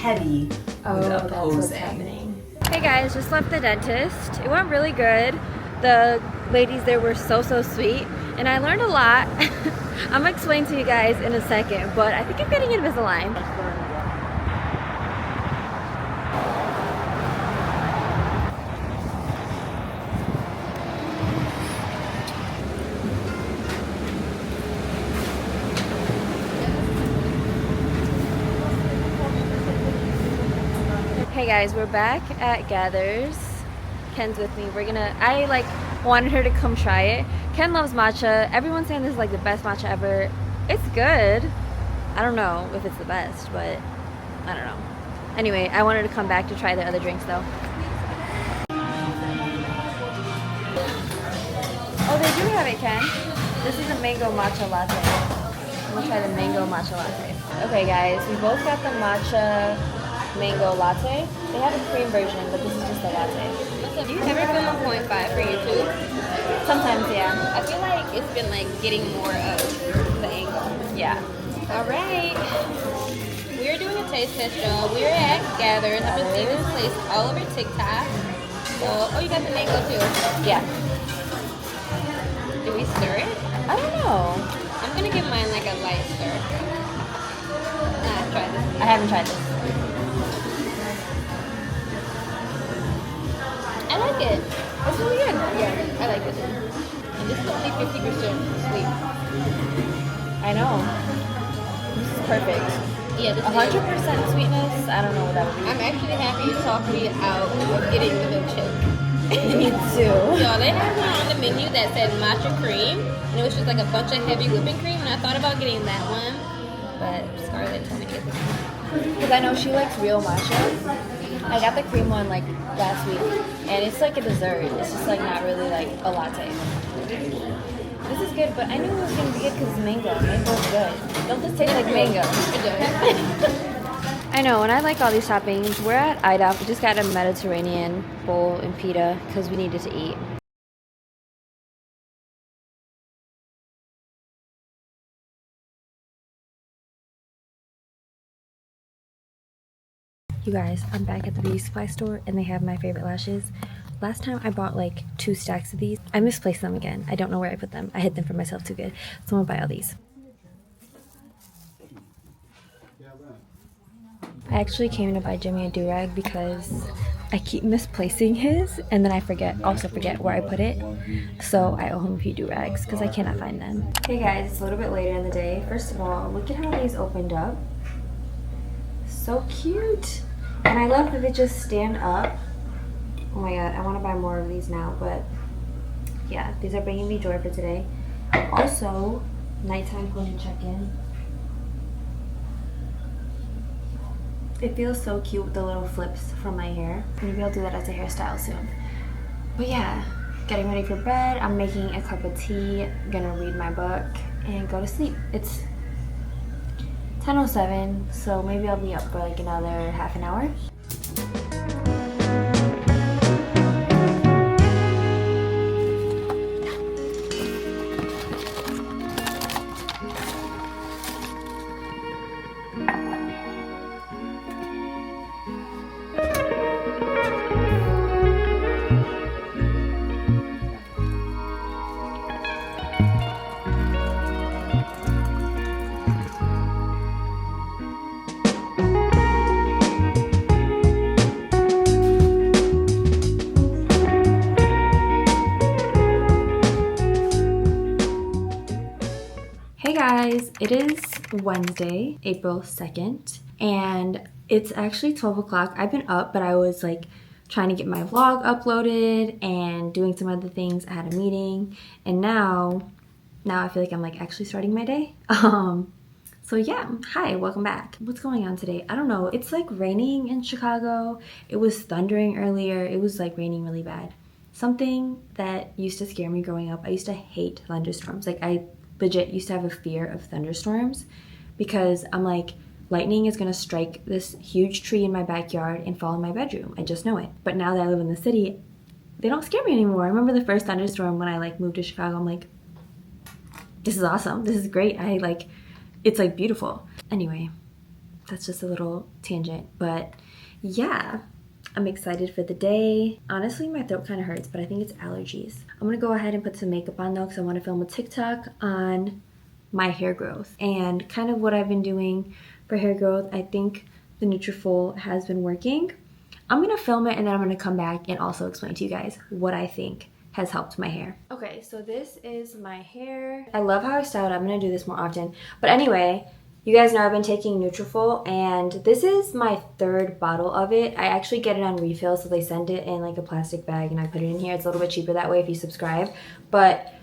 heavy Oh, with that's what's opposing. happening. Hey guys, just left the dentist. It went really good. The ladies there were so sweet, and I learned a lot. I'm gonna explain to you guys in a second, but I think I'm getting Invisalign. Hey Hey guys, we're back at Gather's. Ken's with me. I like wanted her to come try it. Ken loves matcha. Everyone's saying this is like the best matcha ever. It's good. I don't know if it's the best, but I don't know. Anyway, I wanted to come back to try the other drinks though. Oh, they do have it, Ken. This is a mango matcha latte. I'm gonna try the mango matcha latte. Okay guys, we both got the matcha mango latte. They have a cream version, but this is just the latte. Do you ever film a 0.5 for YouTube? Sometimes, yeah. I feel like it's been like getting more of the angle. Yeah. All right. We're doing a taste test, y'all. We're at Gather's. I've been seeing this place all over TikTok. So, oh, you got the mango too. Yeah. Do we stir it? I don't know. I'm gonna give mine like a light stir. Try this. I haven't tried this. I like it. It's really good. Yeah, I like this one. And this is only 50% sweet. I know. This is perfect. Yeah, this 100% is sweetness. I don't know what that would be. I'm actually happy you talked me out of getting the milkshake. Me too. So they had one on the menu that said matcha cream, and it was just like a bunch of heavy whipping cream, and I thought about getting that one, but Scarlett told me to get this one. Because I know she likes real matcha. I got the cream one like last week, and it's like a dessert. It's just like not really like a latte. This is good, but I knew it was gonna be good because it's mango. Mango's good. Don't this taste like mango? It does. I know, and I like all these toppings. We're at IDOP. We just got a Mediterranean bowl and pita because we needed to eat. You guys, I'm back at the beauty supply store and they have my favorite lashes. Last time I bought like 2 stacks of these. I misplaced them again. I don't know where I put them. I hid them for myself too good. So I'm gonna buy all these. I actually came to buy Jimmy a do-rag because I keep misplacing his and then I also forget where I put it. So I owe him a few do-rags because I cannot find them. Hey guys, it's a little bit later in the day. First of all, look at how these opened up. So cute. And I love that they just stand up. Oh my god, I want to buy more of these now, but yeah, these are bringing me joy for today. Also, nighttime pony check-in. It feels so cute with the little flips from my hair. Maybe I'll do that as a hairstyle soon. But yeah, getting ready for bed. I'm making a cup of tea, gonna read my book, and go to sleep. It's 10:07, so maybe I'll be up for like another half an hour. Hey guys, it is Wednesday, April 2nd, and it's actually 12 o'clock. I've been up, but I was like trying to get my vlog uploaded and doing some other things. I had a meeting, and now I feel like I'm like actually starting my day. So yeah, hi, welcome back. What's going on today? I don't know. It's like raining in Chicago. It was thundering earlier. It was like raining really bad. Something that used to scare me growing up, I used to hate thunderstorms. Like I legit used to have a fear of thunderstorms because I'm like, lightning is gonna strike this huge tree in my backyard and fall in my bedroom. I just know it. But now that I live in the city, they don't scare me anymore. I remember the first thunderstorm when I like moved to Chicago. I'm like, this is awesome. This is great. It's like beautiful. Anyway, that's just a little tangent, but yeah. I'm excited for the day. Honestly, my throat kind of hurts, but I think it's allergies. I'm gonna go ahead and put some makeup on though because I want to film a TikTok on my hair growth and kind of what I've been doing for hair growth. I think the Nutrafol has been working. I'm gonna film it and then I'm gonna come back and also explain to you guys what I think has helped my hair. Okay, so this is my hair. I love how I styled it. I'm gonna do this more often. But anyway, You guys know I've been taking Nutrafol, and this is my 3rd bottle of it. I actually get it on refill, so they send it in like a plastic bag and I put it in here. It's a little bit cheaper that way if you subscribe. But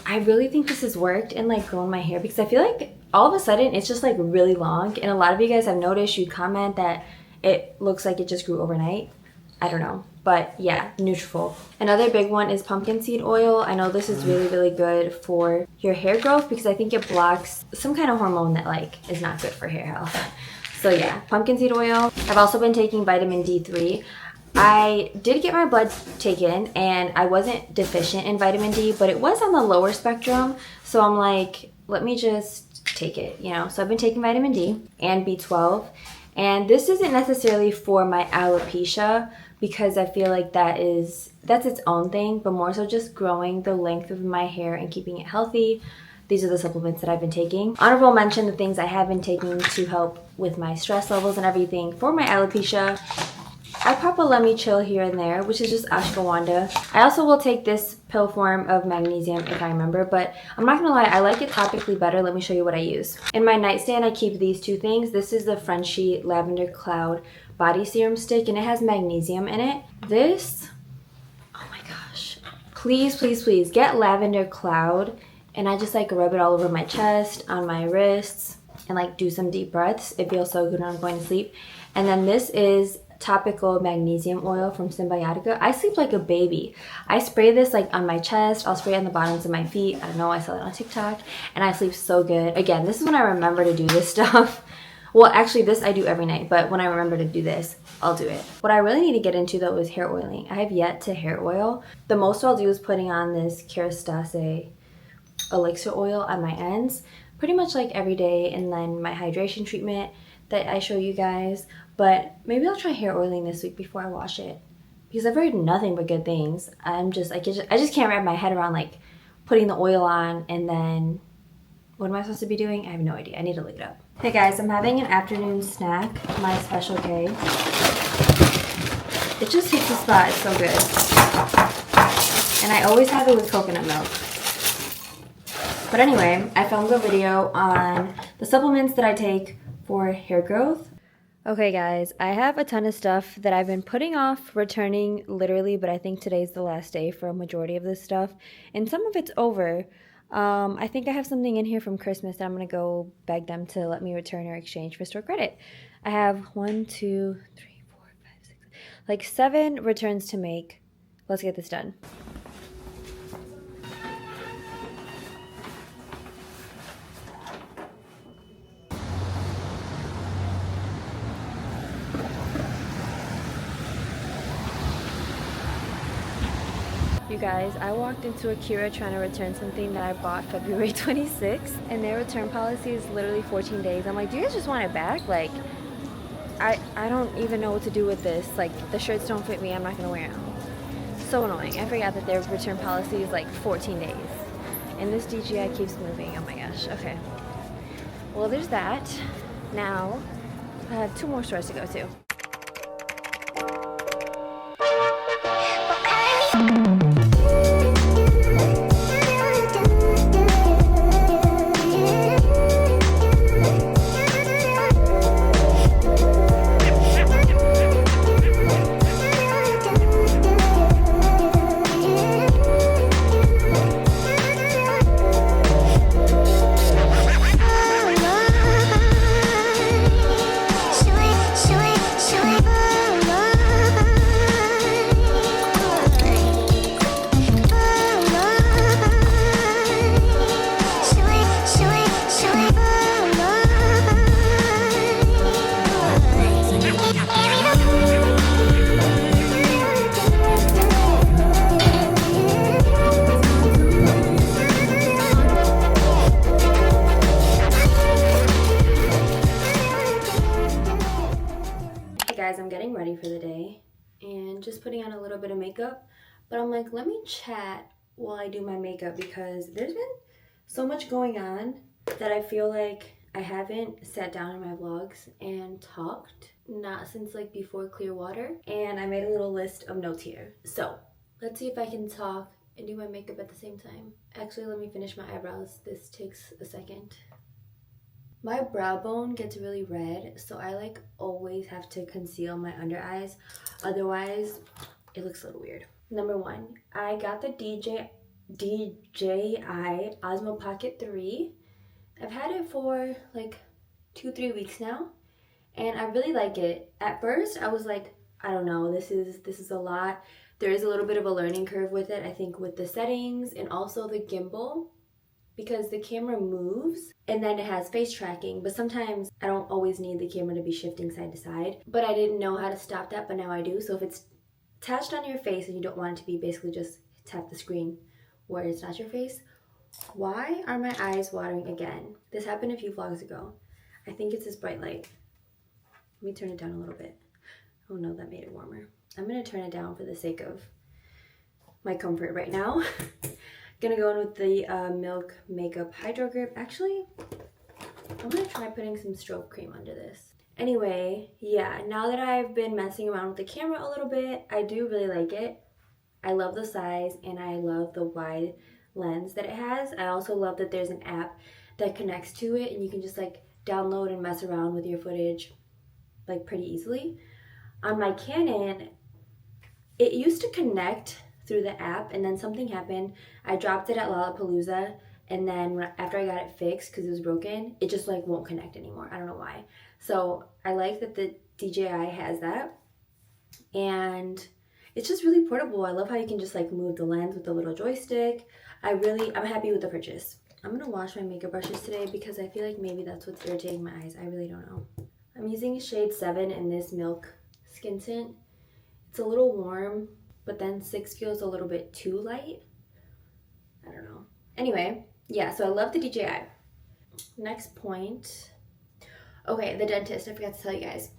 I really think this has worked in like growing my hair, because I feel like all of a sudden it's just like really long, and a lot of you guys have noticed, you comment that it looks like it just grew overnight. I don't know. But yeah, Nutrafol. Another big one is pumpkin seed oil. I know this is really, really good for your hair growth, because I think it blocks some kind of hormone that like is not good for hair health. So yeah, pumpkin seed oil. I've also been taking vitamin D3. I did get my blood taken and I wasn't deficient in vitamin D, but it was on the lower spectrum. So I'm like, let me just take it, you know? So I've been taking vitamin D and B12. And this isn't necessarily for my alopecia, because I feel like that's its own thing, but more so just growing the length of my hair and keeping it healthy. These are the supplements that I've been taking. Honorable mention, the things I have been taking to help with my stress levels and everything for my alopecia. I pop a Lemmy Chill here and there, which is just ashwagandha. I also will take this pill form of magnesium if I remember, but I'm not gonna lie, I like it topically better. Let me show you what I use. In my nightstand, I keep these 2 things. This is the Frenchie Lavender Cloud Body Serum Stick, and it has magnesium in it. This, oh my gosh. Please, please, please get Lavender Cloud, and I just like rub it all over my chest, on my wrists, and like do some deep breaths. It feels so good when I'm going to sleep. And then this is topical magnesium oil from Symbiotica. I sleep like a baby. I spray this like on my chest. I'll spray it on the bottoms of my feet. I don't know, I saw it on TikTok, and I sleep so good. Again, this is when I remember to do this stuff. Well, actually this I do every night, but when I remember to do this, I'll do it. What I really need to get into though is hair oiling. I have yet to hair oil. The most I'll do is putting on this Kerastase elixir oil on my ends, pretty much like every day, and then my hydration treatment that I show you guys. But maybe I'll try hair oiling this week before I wash it, because I've heard nothing but good things. I just can't wrap my head around like putting the oil on and then what am I supposed to be doing? I have no idea. I need to look it up. Hey guys, I'm having an afternoon snack, my Special K. It just hits the spot. It's so good. And I always have it with coconut milk. But anyway, I filmed a video on the supplements that I take for hair growth. Okay guys, I have a ton of stuff that I've been putting off returning literally, but I think today's the last day for a majority of this stuff. And some of it's over. I think I have something in here from Christmas that I'm going to go beg them to let me return or exchange for store credit. I have 1, 2, 3, 4, 5, 6, like 7 returns to make. Let's get this done. You guys, I walked into Akira trying to return something that I bought February 26th, and their return policy is literally 14 days. I'm like, do you guys just want it back? Like, I don't even know what to do with this. Like, the shirts don't fit me, I'm not gonna wear them. So annoying. I forgot that their return policy is like 14 days. And this DJI keeps moving, oh my gosh, okay. Well, there's that. Now, I have 2 more stores to go to. Guys, I'm getting ready for the day and just putting on a little bit of makeup, but I'm like, let me chat while I do my makeup, because there's been so much going on that I feel like I haven't sat down in my vlogs and talked, not since like before Clearwater, and I made a little list of notes here. So let's see if I can talk and do my makeup at the same time. Actually, let me finish my eyebrows. This takes a second. My brow bone gets really red, so I like always have to conceal my under eyes. Otherwise, it looks a little weird. Number 1, I got the DJI Osmo Pocket 3. I've had it for like 2-3 weeks now, and I really like it. At first, I was like, I don't know, this is a lot. There is a little bit of a learning curve with it, I think, with the settings and also the gimbal, because the camera moves and then it has face tracking, but sometimes I don't always need the camera to be shifting side to side. But I didn't know how to stop that, but now I do. So if it's attached on your face and you don't want it to be, basically just tap the screen where it's not your face. Why are my eyes watering again? This happened a few vlogs ago. I think it's this bright light. Let me turn it down a little bit. Oh no, that made it warmer. I'm gonna turn it down for the sake of my comfort right now. Gonna go in with the Milk Makeup Hydro Grip. Actually, I'm gonna try putting some strobe cream under this. Anyway, yeah, now that I've been messing around with the camera a little bit, I do really like it. I love the size and I love the wide lens that it has. I also love that there's an app that connects to it and you can just like download and mess around with your footage like pretty easily. On my Canon, it used to connect through the app and then something happened. I dropped it at Lollapalooza and then after I got it fixed because it was broken, it just like won't connect anymore. I don't know why. So I like that the DJI has that, and it's just really portable. I love how you can just like move the lens with the little joystick. I'm happy with the purchase. I'm gonna wash my makeup brushes today because I feel like maybe that's what's irritating my eyes. I really don't know. I'm using shade 7 in this Milk Skin Tint. It's a little warm, but then 6 feels a little bit too light. I don't know. Anyway, yeah, so I love the DJI. Next point. Okay, the dentist. I forgot to tell you guys.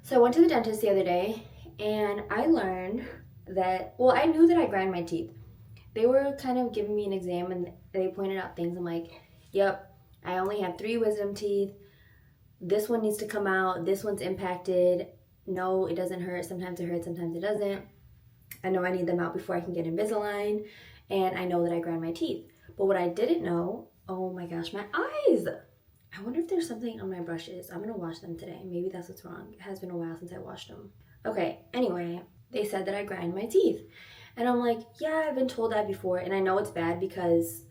So I went to the dentist the other day and I learned that, well, I knew that I grind my teeth. They were kind of giving me an exam and they pointed out things. I'm like, yep, I only have 3 wisdom teeth. This one needs to come out. This one's impacted. No, it doesn't hurt. Sometimes it hurts, sometimes it doesn't. I know I need them out before I can get Invisalign, and I know that I grind my teeth. But what I didn't know, oh my gosh, my eyes. I wonder if there's something on my brushes. I'm gonna wash them today. Maybe that's what's wrong. It has been a while since I washed them. Okay, anyway, they said that I grind my teeth. And I'm like, yeah, I've been told that before, and I know it's bad because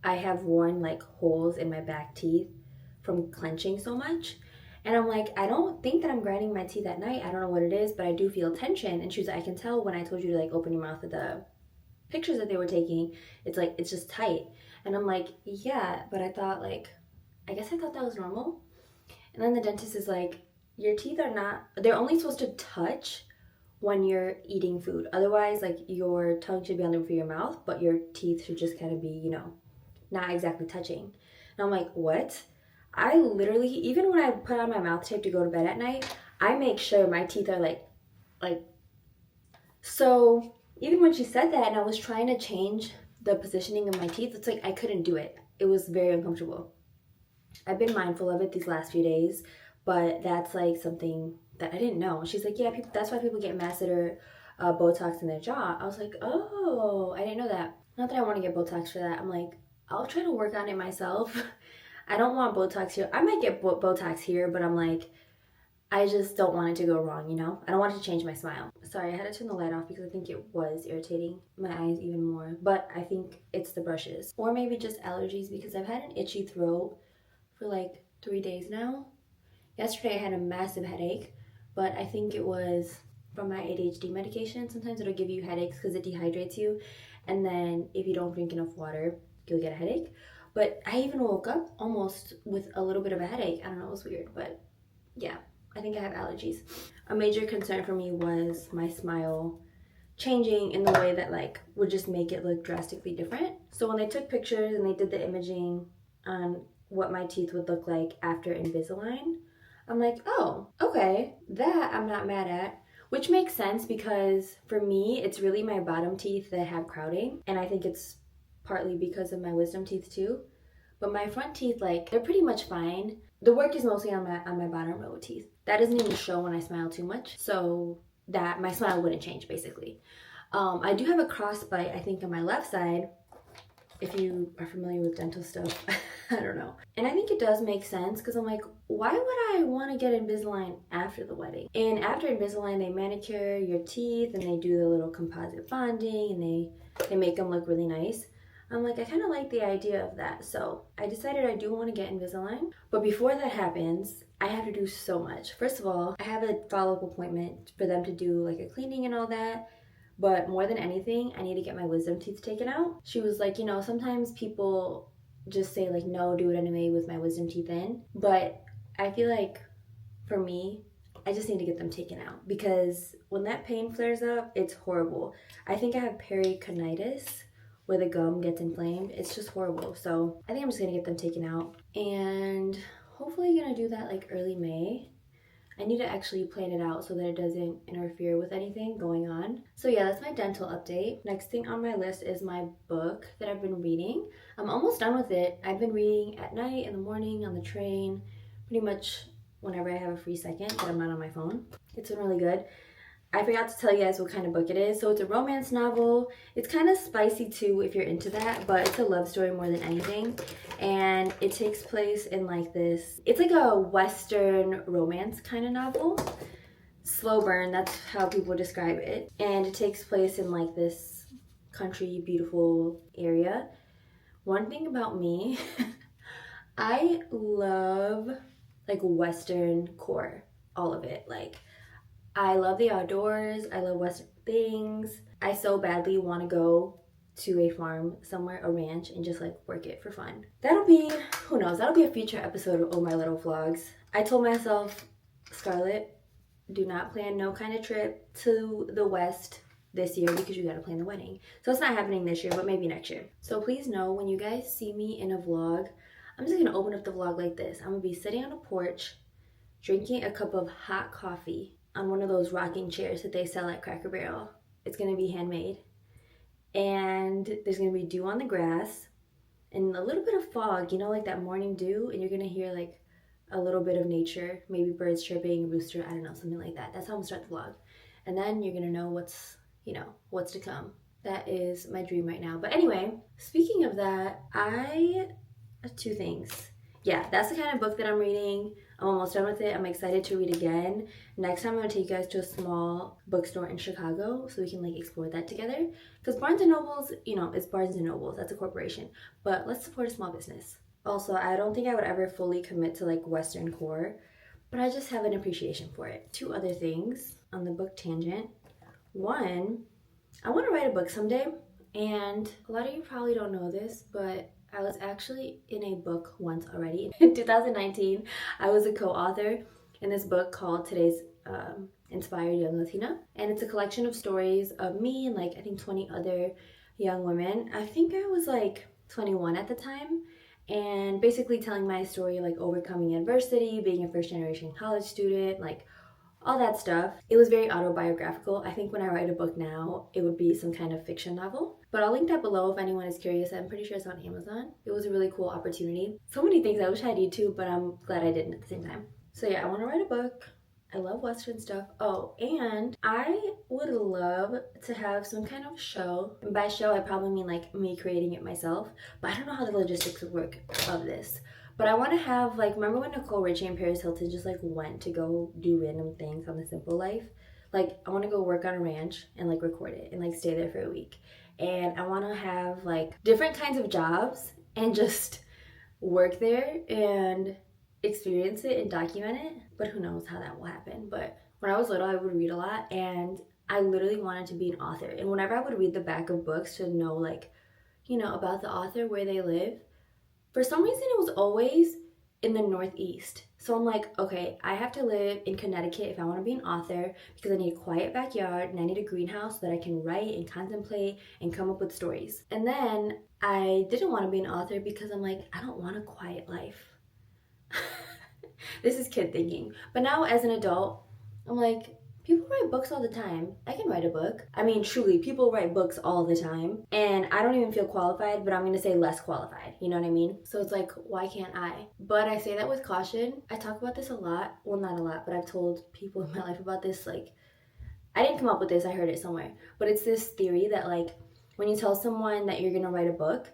I have worn like holes in my back teeth from clenching so much. And I'm like, I don't think that I'm grinding my teeth at night. I don't know what it is, but I do feel tension. And she was like, I can tell when I told you to like open your mouth with the pictures that they were taking. It's like, it's just tight. And I'm like, yeah, but I thought like, I guess I thought that was normal. And then the dentist is like, your teeth are not, they're only supposed to touch when you're eating food. Otherwise, like your tongue should be on the roof of your mouth, but your teeth should just kind of be, you know, not exactly touching. And I'm like, what? I literally, even when I put on my mouth tape to go to bed at night, I make sure my teeth are like, so even when she said that and I was trying to change the positioning of my teeth, it's like I couldn't do it. It was very uncomfortable. I've been mindful of it these last few days, but that's like something that I didn't know. She's like, yeah, that's why people get Mast or Botox in their jaw. I was like, oh, I didn't know that. Not that I want to get Botox for that. I'm like, I'll try to work on it myself. I don't want Botox here. I might get Botox here, but I'm like, I just don't want it to go wrong, you know? I don't want it to change my smile. Sorry, I had to turn the light off because I think it was irritating my eyes even more. But I think it's the brushes. Or maybe just allergies because I've had an itchy throat for like 3 days now. Yesterday I had a massive headache, but I think it was from my ADHD medication. Sometimes it'll give you headaches because it dehydrates you. And then if you don't drink enough water, you'll get a headache. But I even woke up almost with a little bit of a headache. I don't know, it was weird, but yeah, I think I have allergies. A major concern for me was my smile changing in the way that like would just make it look drastically different. So when they took pictures and they did the imaging on what my teeth would look like after Invisalign, I'm like, oh, okay, that I'm not mad at. Which makes sense because for me, it's really my bottom teeth that have crowding. And I think it's partly because of my wisdom teeth too. But my front teeth, like, they're pretty much fine. The work is mostly on my bottom row teeth. That doesn't even show when I smile too much. So that my smile wouldn't change basically. I do have a crossbite, I think, on my left side. If you are familiar with dental stuff, I don't know. And I think it does make sense because I'm like, why would I want to get Invisalign after the wedding? And after Invisalign, they manicure your teeth and they do the little composite bonding and they make them look really nice. I'm like, I kind of like the idea of that. So I decided I do want to get Invisalign. But before that happens, I have to do so much. First of all, I have a follow-up appointment for them to do like a cleaning and all that. But more than anything, I need to get my wisdom teeth taken out. She was like, you know, sometimes people just say like, no, do it anyway with my wisdom teeth in. But I feel like for me, I just need to get them taken out because when that pain flares up, it's horrible. I think I have pericarditis where the gum gets inflamed. It's just horrible. So I think I'm just gonna get them taken out and hopefully gonna do that like early May. I need to actually plan it out so that it doesn't interfere with anything going on. So yeah, that's my dental update. Next thing on my list is my book that I've been reading. I'm almost done with it. I've been reading at night, in the morning, on the train, pretty much whenever I have a free second that I'm not on my phone. It's been really good. I forgot to tell you guys what kind of book it is. So it's a romance novel. It's kind of spicy too if you're into that, but it's a love story more than anything. And it takes place in like this, it's like a Western romance kind of novel. Slow burn, that's how people describe it. And it takes place in like this country, beautiful area. One thing about me, I love like Western core, all of it. Like, I love the outdoors. I love Western things. I so badly want to go to a farm somewhere, a ranch, and just like work it for fun. That'll be, who knows, that'll be a future episode of Oh My Little Vlogs. I told myself, Scarlett, do not plan no kind of trip to the West this year because you gotta plan the wedding. So it's not happening this year, but maybe next year. So please know when you guys see me in a vlog, I'm just gonna open up the vlog like this. I'm gonna be sitting on a porch, drinking a cup of hot coffee on one of those rocking chairs that they sell at Cracker Barrel. It's gonna be handmade. And there's gonna be dew on the grass and a little bit of fog, you know, like that morning dew, and you're gonna hear like a little bit of nature, maybe birds chirping, a rooster, I don't know, something like that. That's how I'm gonna start the vlog. And then you're gonna know what's to come. That is my dream right now. But anyway, speaking of that, two things. Yeah, that's the kind of book that I'm reading. I'm almost done with it. I'm excited to read again. Next time I'm gonna take you guys to a small bookstore in Chicago so we can like explore that together. Because Barnes & Noble's, you know, it's Barnes & Noble's, that's a corporation. But let's support a small business. Also, I don't think I would ever fully commit to like Western core, but I just have an appreciation for it. Two other things on the book tangent. One, I want to write a book someday. And a lot of you probably don't know this, but I was actually in a book once already. In 2019, I was a co-author in this book called Today's Inspired Young Latina. And it's a collection of stories of me and like, I think 20 other young women. I think I was like 21 at the time. And basically telling my story, like overcoming adversity, being a first generation college student, like all that stuff. It was very autobiographical. I think when I write a book now, it would be some kind of fiction novel. But I'll link that below if anyone is curious. I'm pretty sure it's on Amazon. It was a really cool opportunity. So many things I wish I did too, but I'm glad I didn't at the same time. So yeah, I want to write a book. I love Western stuff. Oh, and I would love to have some kind of show. And by show, I probably mean like me creating it myself. But I don't know how the logistics would work of this. But I want to have, like, remember when Nicole Richie and Paris Hilton just, like, went to go do random things on The Simple Life? Like, I want to go work on a ranch and, like, record it and, like, stay there for a week. And I want to have, like, different kinds of jobs and just work there and experience it and document it. But who knows how that will happen. But when I was little, I would read a lot. And I literally wanted to be an author. And whenever I would read the back of books to know, like, you know, about the author, where they live, for some reason, it was always in the Northeast. So I'm like, okay, I have to live in Connecticut if I want to be an author because I need a quiet backyard and I need a greenhouse so that I can write and contemplate and come up with stories. And then I didn't want to be an author because I'm like, I don't want a quiet life. This is kid thinking. But now as an adult, I'm like, people write books all the time. I can write a book. I mean, truly, people write books all the time. And I don't even feel qualified, but I'm going to say less qualified. You know what I mean? So it's like, why can't I? But I say that with caution. I talk about this a lot. Well, not a lot, but I've told people in my life about this. Like, I didn't come up with this. I heard it somewhere. But it's this theory that, like, when you tell someone that you're going to write a book,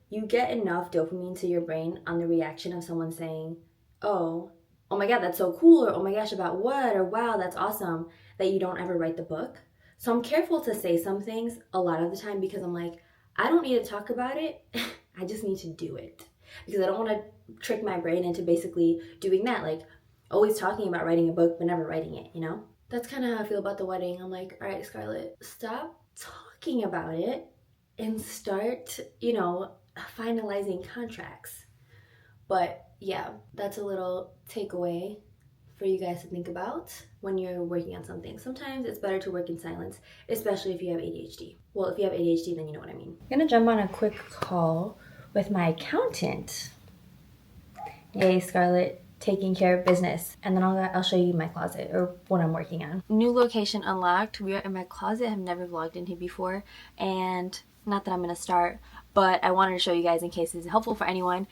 you get enough dopamine to your brain on the reaction of someone saying, oh my God, that's so cool, or oh my gosh, about what, or wow, that's awesome, that you don't ever write the book. So I'm careful to say some things a lot of the time because I'm like, I don't need to talk about it. I just need to do it. Because I don't want to trick my brain into basically doing that. Like always talking about writing a book, but never writing it, you know? That's kind of how I feel about the wedding. I'm like, all right, Scarlett, stop talking about it and start, you know, finalizing contracts. But yeah, that's a little takeaway for you guys to think about when you're working on something. Sometimes it's better to work in silence, especially if you have ADHD. Well, if you have ADHD, then you know what I mean. I'm gonna jump on a quick call with my accountant. Yay, Scarlett, taking care of business. And then I'll show you my closet, or what I'm working on. New location unlocked. We are in my closet. I've never vlogged in here before, and not that I'm gonna start, but I wanted to show you guys in case it's helpful for anyone.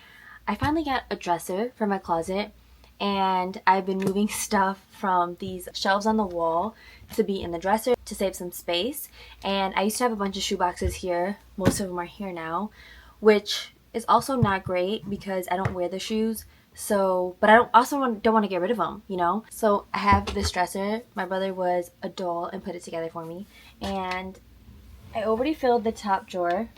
I finally got a dresser for my closet, and I've been moving stuff from these shelves on the wall to be in the dresser to save some space. And I used to have a bunch of shoe boxes here. Most of them are here now, which is also not great because I don't wear the shoes. So, but I don't want to get rid of them, you know? So I have this dresser. My brother was a doll and put it together for me. And I already filled the top drawer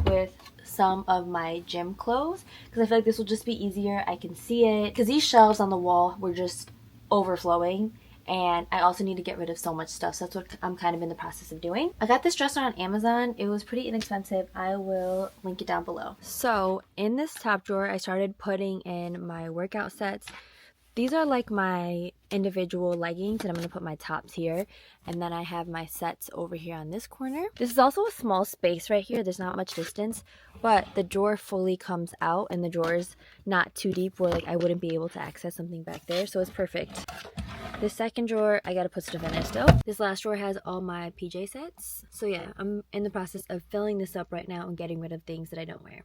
with some of my gym clothes because I feel like this will just be easier. I can see it because these shelves on the wall were just overflowing, and I also need to get rid of so much stuff, so that's what I'm kind of in the process of doing. I got this dresser on Amazon. It was pretty inexpensive. I will link it down below. So in this top drawer, I started putting in my workout sets. These are like my individual leggings, and I'm going to put my tops here. And then I have my sets over here on this corner. This is also a small space right here. There's not much distance, but the drawer fully comes out, and the drawer is not too deep where like I wouldn't be able to access something back there. So it's perfect. This second drawer, I got to put stuff in there still. This last drawer has all my PJ sets. So yeah, I'm in the process of filling this up right now and getting rid of things that I don't wear.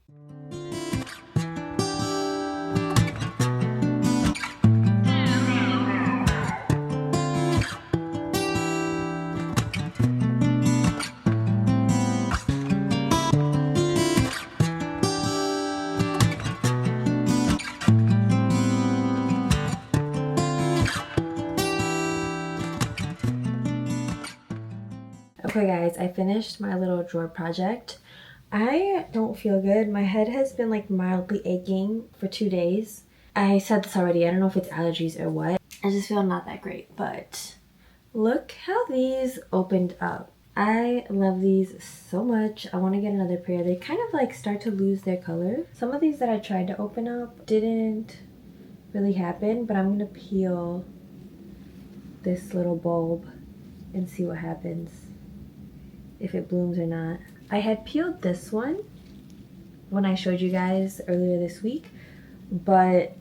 Okay guys, I finished my little drawer project. I don't feel good. My head has been like mildly aching for 2 days. I said this already. I don't know if it's allergies or what. I just feel not that great, but look how these opened up. I love these so much. I want to get another pair. They kind of like start to lose their color. Some of these that I tried to open up didn't really happen, but I'm going to peel this little bulb and see what happens, if it blooms or not. I had peeled this one when I showed you guys earlier this week, but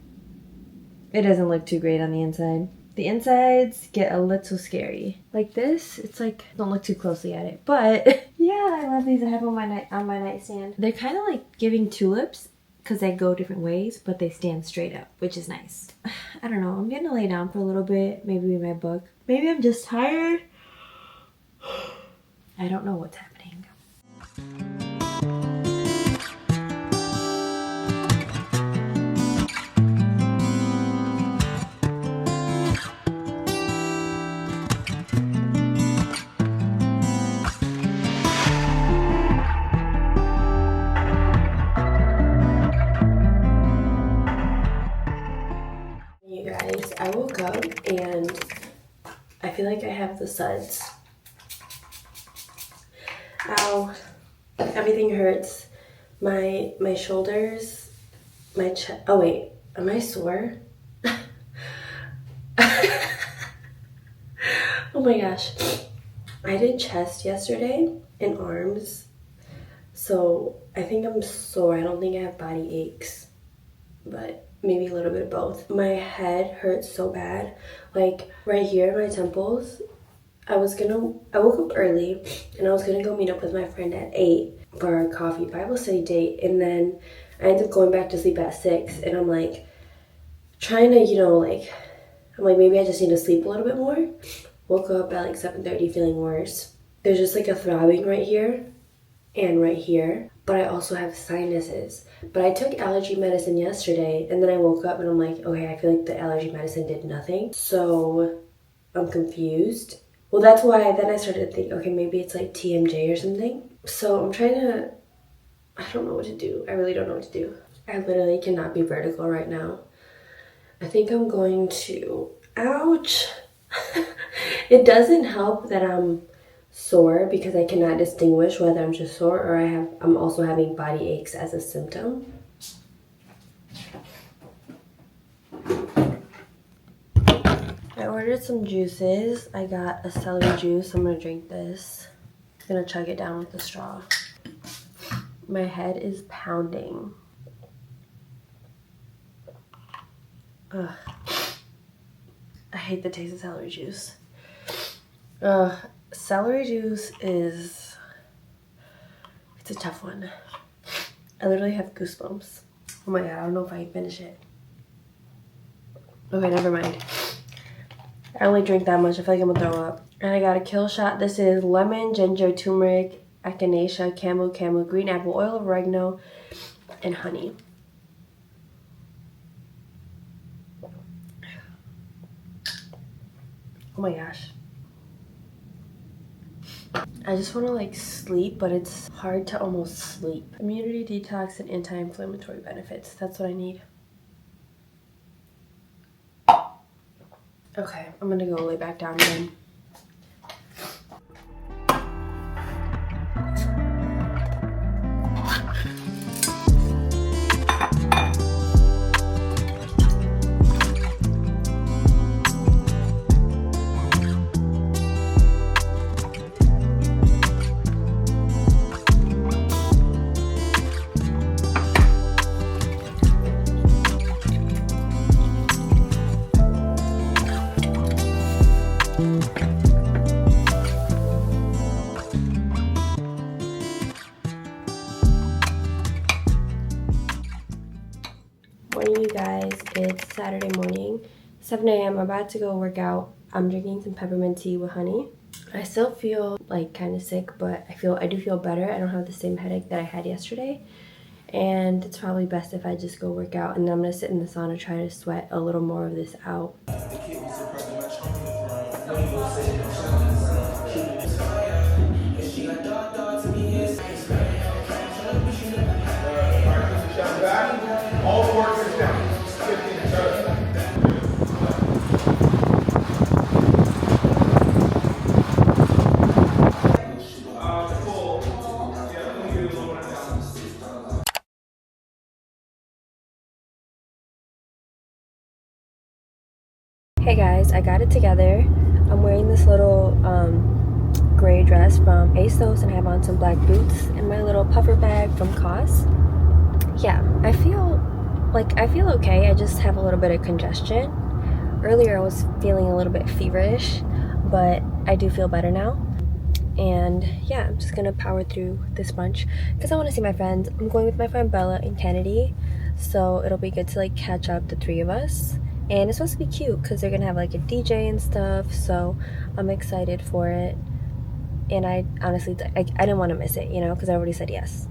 it doesn't look too great on the inside. The insides get a little scary. Like this, it's like, don't look too closely at it, but yeah, I love these. I have them on my nightstand. They're kind of like giving tulips because they go different ways, but they stand straight up, which is nice. I don't know, I'm gonna lay down for a little bit, maybe read my book. Maybe I'm just tired. I don't know what's happening. You guys, I woke up and I feel like I have the suds. Ow, everything hurts. My shoulders, my chest. Oh wait, am I sore? Oh my gosh. I did chest yesterday and arms, so I think I'm sore. I don't think I have body aches, but maybe a little bit of both. My head hurts so bad, like right here, my temples. I woke up early and I was gonna go meet up with my friend at 8 for our coffee Bible study date, and then I ended up going back to sleep at 6, and I'm like trying to, I'm like, maybe I just need to sleep a little bit more. Woke up at like 7:30 feeling worse. There's just like a throbbing right here and right here. but I also have sinuses. But I took allergy medicine yesterday, and then I woke up and I'm like, okay, I feel like the allergy medicine did nothing. So I'm confused. Well, that's why then I started to think, okay, maybe it's like TMJ or something. So I'm trying to, I don't know what to do. I really don't know what to do. I literally cannot be vertical right now. I think I'm going to, ouch. It doesn't help that I'm sore because I cannot distinguish whether I'm just sore or I'm also having body aches as a symptom. I ordered some juices. I got a celery juice. I'm gonna drink this. I'm gonna chug it down with a straw. My head is pounding. Ugh. I hate the taste of celery juice. Celery juice it's a tough one. I literally have goosebumps. Oh my god, I don't know if I can finish it. Okay, never mind. I only drink that much. I feel like I'm gonna throw up. And I got a kill shot. This is lemon, ginger, turmeric, echinacea, camu, green apple oil, oregano, and honey. Oh my gosh. I just want to like sleep, but it's hard to almost sleep. Immunity detox and anti-inflammatory benefits. That's what I need. Okay, I'm gonna go lay back down again. Morning, you guys. It's Saturday morning, 7 a.m. I'm about to go work out. I'm drinking some peppermint tea with honey. I still feel like kind of sick, but I do feel better. I don't have the same headache that I had yesterday, and it's probably best if I just go work out, and then I'm gonna sit in the sauna, try to sweat a little more of this out. All four sits down. 15 turns. Hey guys, I got it together. I'm wearing this little gray dress from ASOS, and I have on some black boots and my little puffer bag from COS. Yeah, I feel okay. I just have a little bit of congestion. Earlier I was feeling a little bit feverish, but I do feel better now. And yeah, I'm just gonna power through this brunch because I want to see my friends. I'm going with my friend Bella and Kennedy, so it'll be good to like catch up, the three of us. And it's supposed to be cute because they're gonna have like a DJ and stuff, so I'm excited for it. And I honestly, I didn't want to miss it, you know, because I already said yes.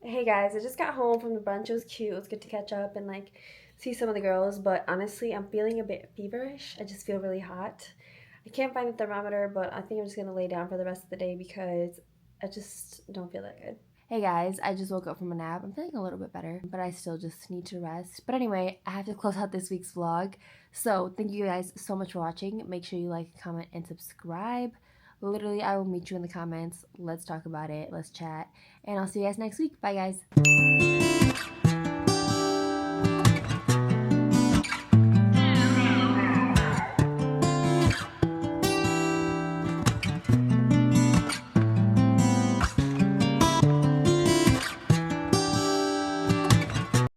Hey guys, I just got home from the brunch. It was cute. It was good to catch up and like see some of the girls, but honestly I'm feeling a bit feverish. I just feel really hot. I can't find the thermometer, but I think I'm just gonna lay down for the rest of the day because I just don't feel that good. Hey guys, I just woke up from a nap. I'm feeling a little bit better, but I still just need to rest. But anyway, I have to close out this week's vlog. So thank you guys so much for watching. Make sure you like, comment, and subscribe. Literally, I will meet you in the comments. Let's talk about it. Let's chat. And I'll see you guys next week. Bye, guys.